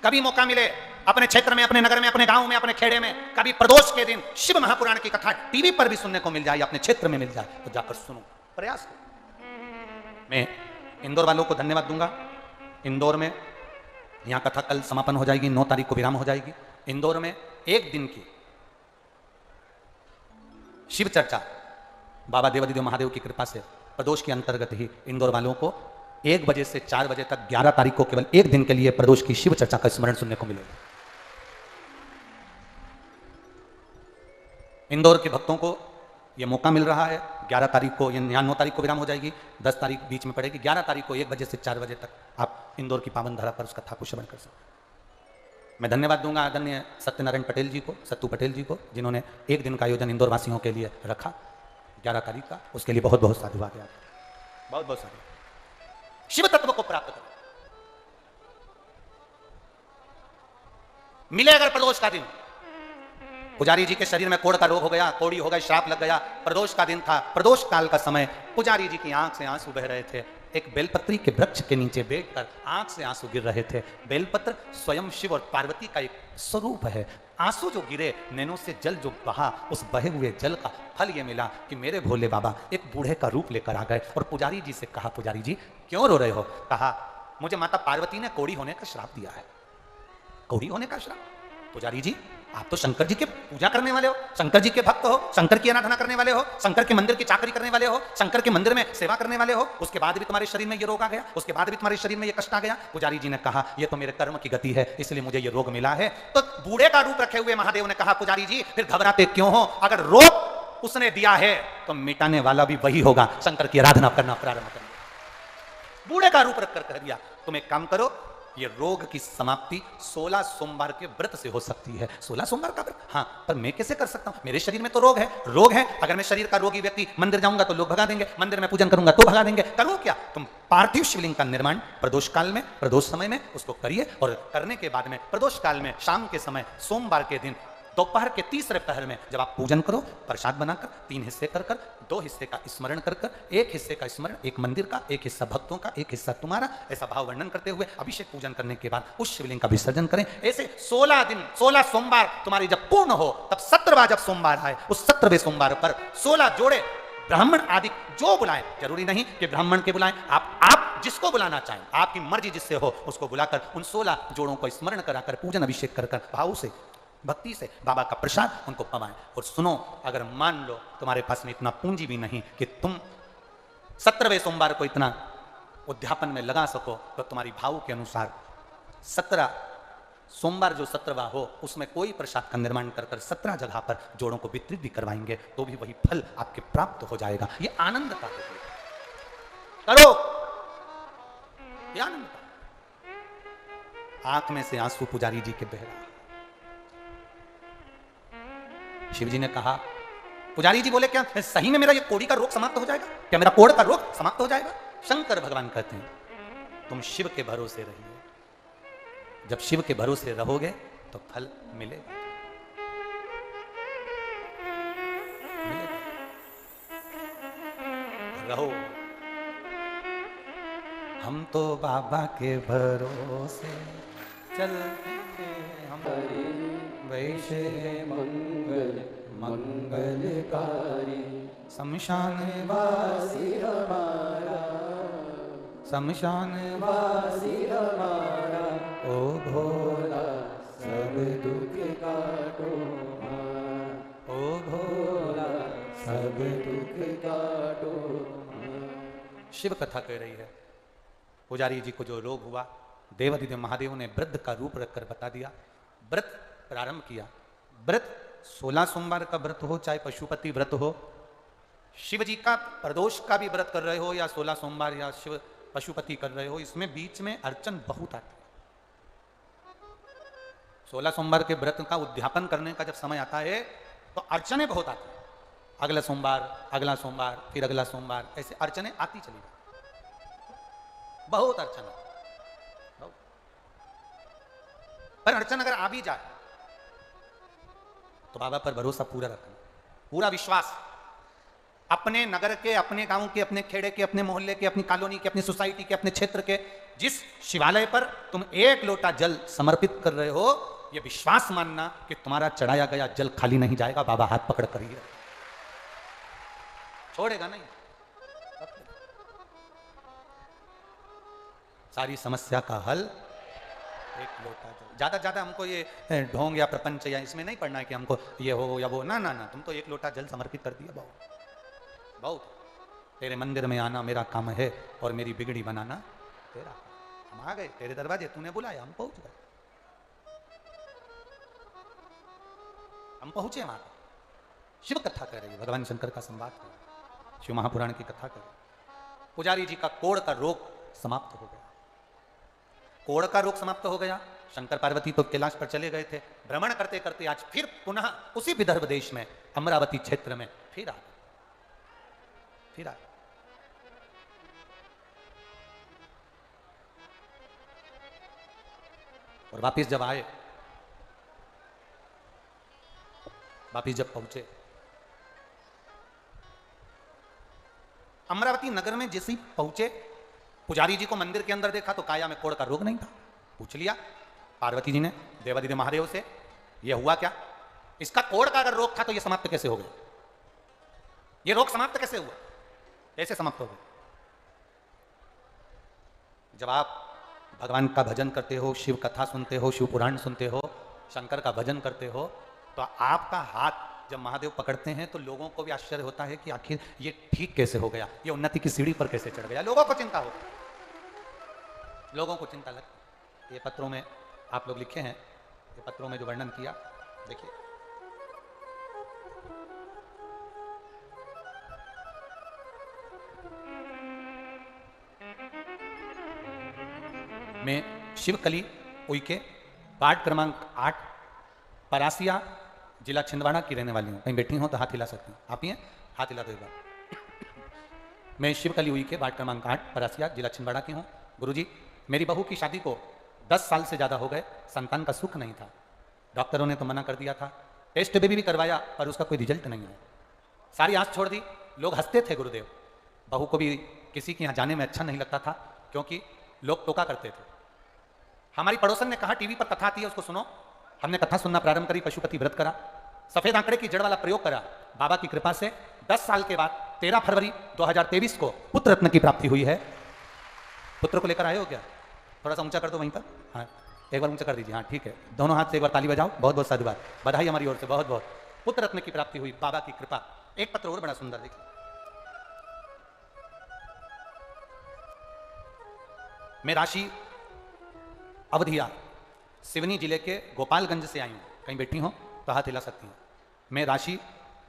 S3: कभी मौका मिले अपने क्षेत्र में, अपने नगर में, अपने गांव में, अपने खेड़े में, कभी प्रदोष के दिन शिव महापुराण की कथा टीवी पर भी सुनने को मिल जाए, अपने क्षेत्र में मिल जाए, तो जाकर सुनो, प्रयास करो। मैं इंदौर वालों को धन्यवाद दूंगा। इंदौर में यहां कथा कल समापन हो जाएगी, 9 तारीख को विराम हो जाएगी। इंदौर में 1 दिन की शिव चर्चा बाबा देवादिदेव महादेव की कृपा से प्रदोष के अंतर्गत ही इंदौर वालों को 1 बजे से 4 बजे तक 11 तारीख को केवल 1 दिन के लिए प्रदोष की शिव चर्चा का स्मरण सुनने को मिलेगा। इंदौर के भक्तों को यह मौका मिल रहा है। 11 तारीख को, यहाँ 9 तारीख को विराम हो जाएगी, 10 तारीख बीच में पड़ेगी, 11 तारीख को 1 बजे से 4 बजे तक आप इंदौर की पावन धरा पर उस कथा को श्रवण कर सकते हैं। मैं धन्यवाद दूंगा आदरणीय सत्यनारायण पटेल जी को, सत्तू पटेल जी को, जिन्होंने 1 दिन का आयोजन इंदौर वासियों के लिए रखा 11 तारीख का। उसके लिए बहुत बहुत साधुवाद है आपका, बहुत बहुत साधुवाद। शिव तत्व को प्राप्त करो, मिले अगर प्रदोष का दिन। पुजारी जी के शरीर में कोढ़ का रोग हो गया, कोड़ी हो गई, श्राप लग गया, प्रदोष का दिन था, प्रदोष काल का समय, पुजारी जी की आंख से आंसू बह रहे थे। एक बेलपत्री के वृक्ष के नीचे बैठकर आंख से आंसू गिर रहे थे। बेलपत्र स्वयं शिव और पार्वती का एक स्वरूप है। आंसू जो गिरे, नैनों से जल जो बहा, उस बहे हुए जल का फल ये मिला कि मेरे भोले बाबा एक बूढ़े का रूप लेकर आ गए। और पुजारी जी से कहा, पुजारी जी क्यों रो रहे हो? कहा, मुझे माता पार्वती ने कोढ़ी होने का श्राप दिया है। कोढ़ी होने का श्राप? पुजारी जी आप तो शंकर जी के पूजा करने वाले हो, शंकर जी के भक्त हो, शंकर की आराधना करने वाले हो, शंकर के मंदिर की चाकरी करने वाले हो, शंकर के मंदिर में सेवा करने वाले हो, उसके बाद भी तुम्हारे शरीर में ये रोग आ गया, उसके बाद भी तुम्हारे शरीर में ये कष्ट आ गया। पुजारी जी ने कहा ये तो मेरे कर्म की गति है, इसलिए मुझे ये रोग मिला है। तो बूढ़े का रूप रखे हुए महादेव ने कहा पुजारी जी फिर घबराते क्यों हो, अगर रोग उसने दिया है तो मिटाने वाला भी वही होगा, शंकर की आराधना करना प्रारंभ कर। बूढ़े का रूप रखकर कह दिया तुम एक काम करो, ये रोग की समाप्ति 16 सोमवार के व्रत से हो सकती है। 16 सोमवार का व्रत? हाँ, पर मैं कैसे कर सकता हूं, मेरे शरीर में तो रोग है। अगर मैं शरीर का रोगी व्यक्ति मंदिर जाऊंगा तो लोग भगा देंगे, मंदिर में पूजन करूंगा तो भगा देंगे। करो क्या, तुम पार्थिव शिवलिंग का निर्माण प्रदोष काल में, प्रदोष समय में उसको करिए, और करने के बाद में प्रदोष काल में शाम के समय सोमवार के दिन दोपहर के तीसरे पहर में जब आप पूजन करो, प्रसाद बनाकर 3 हिस्से कर 2 हिस्से का स्मरण कर 1 हिस्से का स्मरण, एक मंदिर का, 1 हिस्सा भक्तों का, 1 हिस्सा तुम्हारा, ऐसा भाव वर्णन करते हुए अभिषेक पूजन करने के बाद उस शिवलिंग का विसर्जन करें। ऐसे 16 दिन, 16 सोमवार तुम्हारी जब पूर्ण हो, तब 17वां जब सोमवार आए, उस 17वें सोमवार पर 16 जोड़े ब्राह्मण आदि जो बुलाएं, जरूरी नहीं कि ब्राह्मण के बुलाएं, आप जिसको बुलाना चाहें, आपकी मर्जी जिससे हो उसको बुलाकर उन 16 जोड़ों को स्मरण कराकर पूजन अभिषेक कर भाव से, भक्ति से बाबा का प्रसाद उनको पवाएं। और सुनो, अगर मान लो तुम्हारे पास में इतना पूंजी भी नहीं कि तुम 17वें सोमवार को इतना उद्यापन में लगा सको, तो तुम्हारी भाव के अनुसार 17 सोमवार जो 17वां हो उसमें कोई प्रसाद का निर्माण कर 17 जगह पर जोड़ों को वितरित भी करवाएंगे तो भी वही फल आपके प्राप्त हो जाएगा। ये आनंद का करो, ये आनंद का। आंख में से आंसू पुजारी जी के बह रहा। शिव जी ने कहा, पुजारी जी बोले क्या सही में मेरा ये कोड़ी का रोग समाप्त हो जाएगा, क्या मेरा कोड़ का रोग समाप्त हो जाएगा? शंकर भगवान कहते हैं तुम शिव के भरोसे रहिए, जब शिव के भरोसे रहोगे तो फल मिलेगा, रहो। हम तो बाबा के भरोसे चलते हैं, हम वैसे
S2: मंगल मंगलकारी
S3: शमशान
S2: वासी हमारा,
S3: शमशान
S2: वासी हमारा,
S3: ओ भोला
S2: सब दुख काटो हमारा,
S3: ओ भोला
S2: सब दुख काटो हमारा।
S3: शिव कथा कह रही है। पुजारी जी को जो रोग हुआ, देवाधिदेव महादेव ने वृद्ध का रूप रखकर बता दिया, व्रत प्रारंभ किया। व्रत 16 सोमवार का व्रत हो, चाहे पशुपति व्रत हो, शिव जी का प्रदोष का भी व्रत कर रहे हो, या 16 सोमवार या शिव पशुपति कर रहे हो, इसमें बीच में अर्चन बहुत आता है। 16 सोमवार के व्रत का उद्यापन करने का जब समय आता है तो अर्चने बहुत आती है। अगला सोमवार, अगला सोमवार, फिर अगला सोमवार, ऐसे अर्चने आती चली जाती, बहुत अर्चना। पर अड़चन अगर आ भी जाए तो बाबा पर भरोसा पूरा रखना, पूरा विश्वास। अपने नगर के, अपने गांव के, अपने खेड़े के, अपने मोहल्ले के, अपनी कॉलोनी के, अपनी सोसाइटी के, अपने क्षेत्र के जिस शिवालय पर तुम 1 लोटा जल समर्पित कर रहे हो, यह विश्वास मानना कि तुम्हारा चढ़ाया गया जल खाली नहीं जाएगा, बाबा हाथ पकड़ कर ही छोड़ेगा नहीं। सारी समस्या का हल 1 लोटा जल। ज्यादा हमको ये ढोंग या प्रपंच या इसमें नहीं पढ़ना है कि हमको ये हो या वो, ना ना ना, तुम तो 1 लोटा जल समर्पित कर दिया, बहुत। तेरे मंदिर में आना मेरा काम है और मेरी बिगड़ी बनाना तेरा। हम आ गए तेरे दरवाजे, तूने बुलाया, हम पहुंच गए, हम पहुंचे वहां। शिव कथा कर रही है, भगवान शंकर का संवाद कर रही है, शिव महापुराण की कथा कर रही है। पुजारी जी का कोढ़ का रोग समाप्त हो गया, कोढ़ का रोग समाप्त हो गया। शंकर पार्वती तो कैलाश पर चले गए थे, भ्रमण करते करते आज फिर पुनः उसी विदर्भ देश में अमरावती क्षेत्र में फिर आ गए। और वापिस जब आए, वापिस जब पहुंचे अमरावती नगर में, जैसे ही पहुंचे पुजारी जी को मंदिर के अंदर देखा तो काया में कोढ़ का रोग नहीं था। पूछ लिया पार्वती जी ने देवाधिदेव महादेव से, यह हुआ क्या, इसका कोढ़ का अगर रोग था तो यह समाप्त कैसे हो गया, यह रोग समाप्त कैसे हुआ, कैसे समाप्त हो गया? जब आप भगवान का भजन करते हो, शिव कथा सुनते हो, शिव पुराण सुनते हो, शंकर का भजन करते हो, तो आपका हाथ जब महादेव पकड़ते हैं तो लोगों को भी आश्चर्य होता है कि आखिर ये ठीक कैसे हो गया, ये उन्नति की सीढ़ी पर कैसे चढ़ गया। लोगों को चिंता हो, लोगों को चिंता लगती। ये पत्रों में आप लोग लिखे हैं, ये पत्रों में जो वर्णन किया देखिए, मैं शिवकली उइके वार्ड क्रमांक 8 परासिया जिला छिंदवाड़ा की रहने वाली हूँ। कहीं बैठी हूँ तो हाथ हिला सकती हूँ, आप ही हैं, हाथ हिला दो एक बार। मैं शिवकली उइके वार्ड क्रमांक 8 परासिया जिला छिंदवाड़ा की हूँ। गुरुजी, मेरी बहू की शादी को 10 साल से ज़्यादा हो गए, संतान का सुख नहीं था। डॉक्टरों ने तो मना कर दिया था, टेस्ट बेबी भी करवाया पर उसका कोई रिजल्ट नहीं है। सारी आस छोड़ दी। लोग हंसते थे गुरुदेव, बहू को भी किसी के यहाँ जाने में अच्छा नहीं लगता था क्योंकि लोग टोका करते थे। हमारी पड़ोसन ने कहा टीवी पर कथा आती है उसको सुनो। हमने कथा सुनना प्रारंभ करी, पशुपति व्रत करा, सफेद आंकड़े की जड़ वाला प्रयोग करा। बाबा की कृपा से 10 साल के बाद 13 फरवरी 2023 को पुत्र रत्न की प्राप्ति हुई है। पुत्र को लेकर आए हो क्या? थोड़ा सा ऊंचा कर दो वहीं पर, हाँ एक बार ऊंचा कर दीजिए, हाँ ठीक है। दोनों हाथ से एक बार ताली बजाओ, बहुत बहुत साधुवाद, बधाई हमारी ओर से, बहुत बहुत। पुत्र रत्न की प्राप्ति हुई, बाबा की कृपा। एक पत्र और बड़ा सुंदर देखिए, मैं राशि अवधिया सिवनी जिले के गोपालगंज से आई हूँ। कहीं बैठी हो तो हाथ हिला सकती हूँ। मैं राशि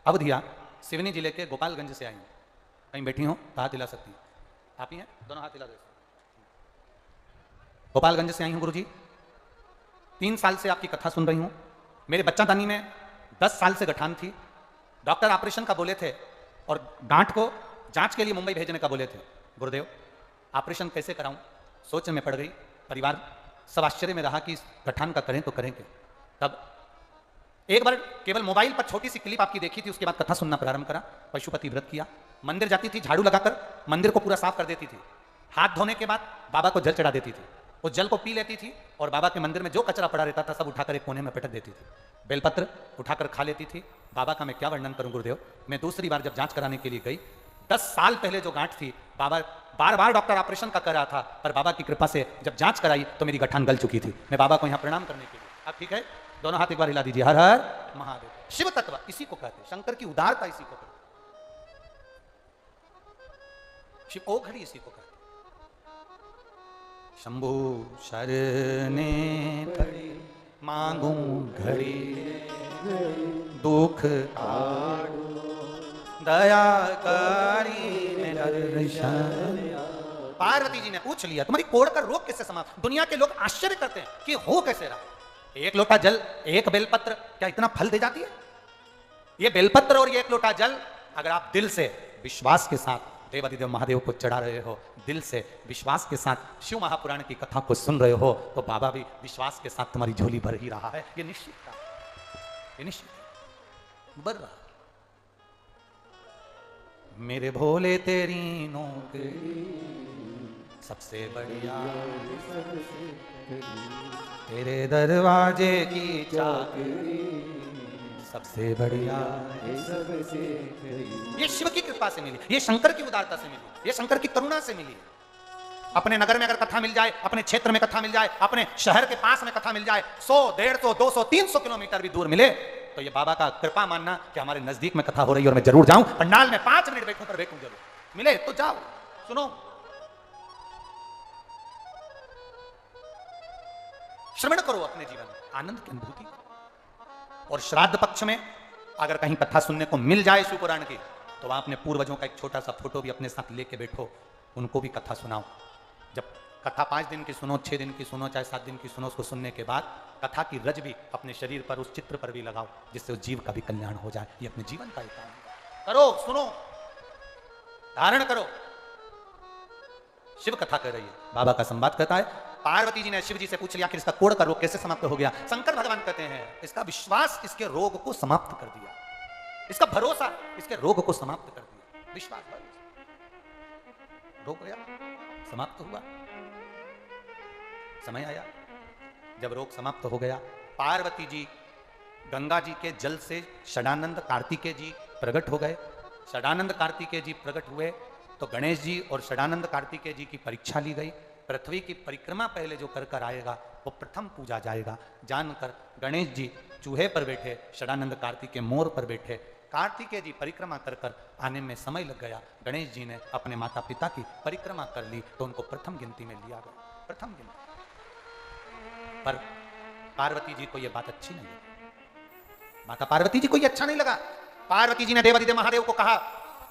S3: अवधिया सिवनी जिले के गोपालगंज से आई हूँ। कहीं बैठी हो तो हाथ हिला सकती हूँ, आप ही हैं, दोनों हाथ हिला दो। गोपालगंज से आई हूँ गुरुजी, 3 साल से आपकी कथा सुन रही हूँ। मेरे बच्चादानी में 10 साल से गठान थी। डॉक्टर ऑपरेशन का बोले थे और गांठ को जांच के लिए मुंबई भेजने का बोले थे। गुरुदेव, ऑपरेशन कैसे कराऊं, सोच में पड़ गई। परिवार सब आश्चर्य में रहा कि इस गठान का करें तो करें क्या। तब एक बार केवल मोबाइल पर छोटी सी क्लिप आपकी देखी थी, उसके बाद कथा सुनना प्रारंभ करा, पशुपति व्रत किया। मंदिर जाती थी, झाड़ू लगाकर मंदिर को पूरा साफ कर देती थी। हाथ धोने के बाद बाबा को जल चढ़ा देती थी। उस जल को पी लेती थी और बाबा के मंदिर में जो कचरा पड़ा रहता था सब उठाकर एक कोने में पटक देती थी। बेलपत्र उठाकर खा लेती थी। बाबा का मैं क्या वर्णन करूं गुरुदेव। मैं दूसरी बार जब जांच कराने के लिए गई, 10 साल पहले जो गांठ थी, बाबा बार बार डॉक्टर ऑपरेशन का कर रहा था, पर बाबा की कृपा से जब जांच कराई तो मेरी गठान गल चुकी थी। मैं बाबा को यहाँ प्रणाम करने के लिए, आप ठीक है, दोनों हाथ एक बार हिला दीजिए। हर हर महादेव। शिव तत्व इसी को कहते हैं, शंकर की उदारता इसी को कहते हैं, शिव ओ घड़ी इसी को कहते हैं। शंभु शरणे पड़े मांगू घड़ी, दुख दया करी दर्शन। पार्वती जी ने पूछ लिया तुम्हारी कोड़ का रोग कैसे समाप्त। दुनिया के लोग आश्चर्य करते हैं कि हो कैसे रहा। एक लोटा जल, एक बेलपत्र क्या इतना फल दे जाती है? ये बेलपत्र और ये एक लोटा जल अगर आप दिल से विश्वास के साथ देवादिदेव महादेव को चढ़ा रहे हो, दिल से विश्वास के साथ शिव महापुराण की कथा को सुन रहे हो, तो बाबा भी विश्वास के साथ तुम्हारी झोली भर ही रहा है। ये निश्चित है, ये निश्चित भर रहा। मेरे भोले तेरी नौकरी सबसे बढ़िया, तेरे दरवाजे की चाकरी सबसे बढ़िया। ये शिव की कृपा से मिली, ये शंकर की उदारता से मिली, ये शंकर की करुणा से मिली। अपने नगर में अगर कथा मिल जाए, अपने क्षेत्र में कथा मिल जाए, अपने शहर के पास में कथा मिल जाए, 100, 150, 200, 300 किलोमीटर भी दूर मिले, तो ये बाबा का कृपा मानना कि हमारे नजदीक में कथा हो रही है और मैं जरूर जाऊं। पंडाल में 5 मिनट बैठूं पर बैठूं जरूर। मिले तो जाओ, सुनो। श्रवण करो अपने जीवन में, आनंद की अनुभूति। और श्राद्ध पक्ष में अगर कहीं कथा सुनने को मिल जाए शिव पुराण की, तो वहां अपने पूर्वजों का एक छोटा सा फोटो भी अपने साथ लेके बैठो, उनको भी कथा सुनाओ। जब कथा 5 दिन की सुनो, 6 दिन की सुनो, चाहे 7 दिन की सुनो, उसको सुनने के बाद कथा की रज भी अपने शरीर पर, उस चित्र पर भी लगाओ, जिससे उस जीव का भी कल्याण हो जाए। ये अपने जीवन का एक काम करो, सुनो, धारण करो। शिव कथा कर रही है, बाबा का संवाद कहता है। पार्वती जी ने शिव जी से पूछ लिया कि इसका कोढ़ का रोग कैसे समाप्त हो गया। शंकर भगवान कहते हैं इसका विश्वास इसके रोग को समाप्त कर दिया, इसका भरोसा इसके रोग को समाप्त कर दिया। विश्वास रोग गया, समाप्त हुआ। समय आया जब रोग समाप्त हो गया, पार्वती जी गंगा जी के जल से षडानंद कार्तिकेय जी प्रकट हो गए। षडानंद कार्तिकेय जी प्रकट हुए तो गणेश जी और षडानंद कार्तिकेय जी की परीक्षा ली गई। पृथ्वी की परिक्रमा पहले जो कर कर आएगा वो प्रथम पूजा जाएगा। जानकर गणेश जी चूहे पर बैठे, षडानंद कार्तिकेय मोर पर बैठे। कार्तिकेय जी परिक्रमा कर कर आने में समय लग गया। गणेश जी ने अपने माता पिता की परिक्रमा कर ली तो उनको प्रथम गिनती में लिया गया, प्रथम गिनती। पर पार्वती जी को यह बात अच्छी नहीं लगी। माता पार्वती जी को यह अच्छा नहीं लगा। पार्वती जी ने देवादिदेव महादेव को कहा,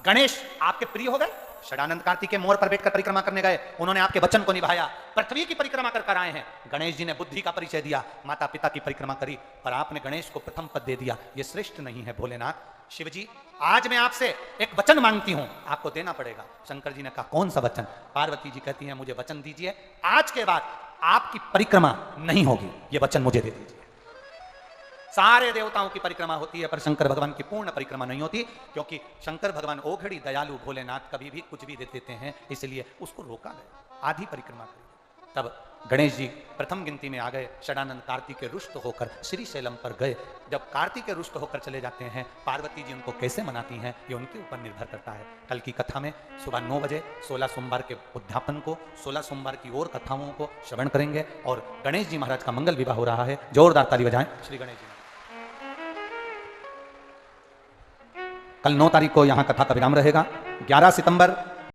S3: गणेश आपके प्रिय हो गए, षडानंद कार्तिकेय मोर पर बैठकर परिक्रमा करने गए, उन्होंने आपके वचन को निभाया, पृथ्वी की परिक्रमा कर कर आए हैं। गणेश जी ने बुद्धि का परिचय दिया, माता पिता की परिक्रमा करी, पर आपने गणेश को प्रथम पद दे दिया, यह श्रेष्ठ नहीं है। भोलेनाथ शिव जी, आज मैं आपसे एक वचन मांगती हूं, आपको देना पड़ेगा। शंकर जी ने कहा, कौन सा वचन? पार्वती जी कहती हैं, मुझे वचन दीजिए, आज के बाद आपकी परिक्रमा नहीं होगी, यह वचन मुझे दे दीजिए। सारे देवताओं की परिक्रमा होती है पर शंकर भगवान की पूर्ण परिक्रमा नहीं होती, क्योंकि शंकर भगवान ओघड़ी दयालु भोलेनाथ कभी भी कुछ भी दे देते हैं, इसलिए उसको रोका गया, आधी परिक्रमा करी। तब गणेश जी प्रथम गिनती में आ गए। षडानंद कार्तिकेय रुष्ट होकर श्रीशैलम पर गए। जब कार्तिकेय रुष्ट होकर चले जाते हैं, पार्वती जी उनको कैसे मनाती हैं ये उनके ऊपर निर्भर करता है। कल की कथा में सुबह 9 बजे 16 सोमवार के उद्यापन को, 16 सोमवार की और कथाओं को श्रवण करेंगे और गणेश जी महाराज का मंगल विवाह हो रहा है। जोरदार ताली बजाएं श्री गणेश जी। कल 9 तारीख को यहां कथा का विराम रहेगा। 11 सितंबर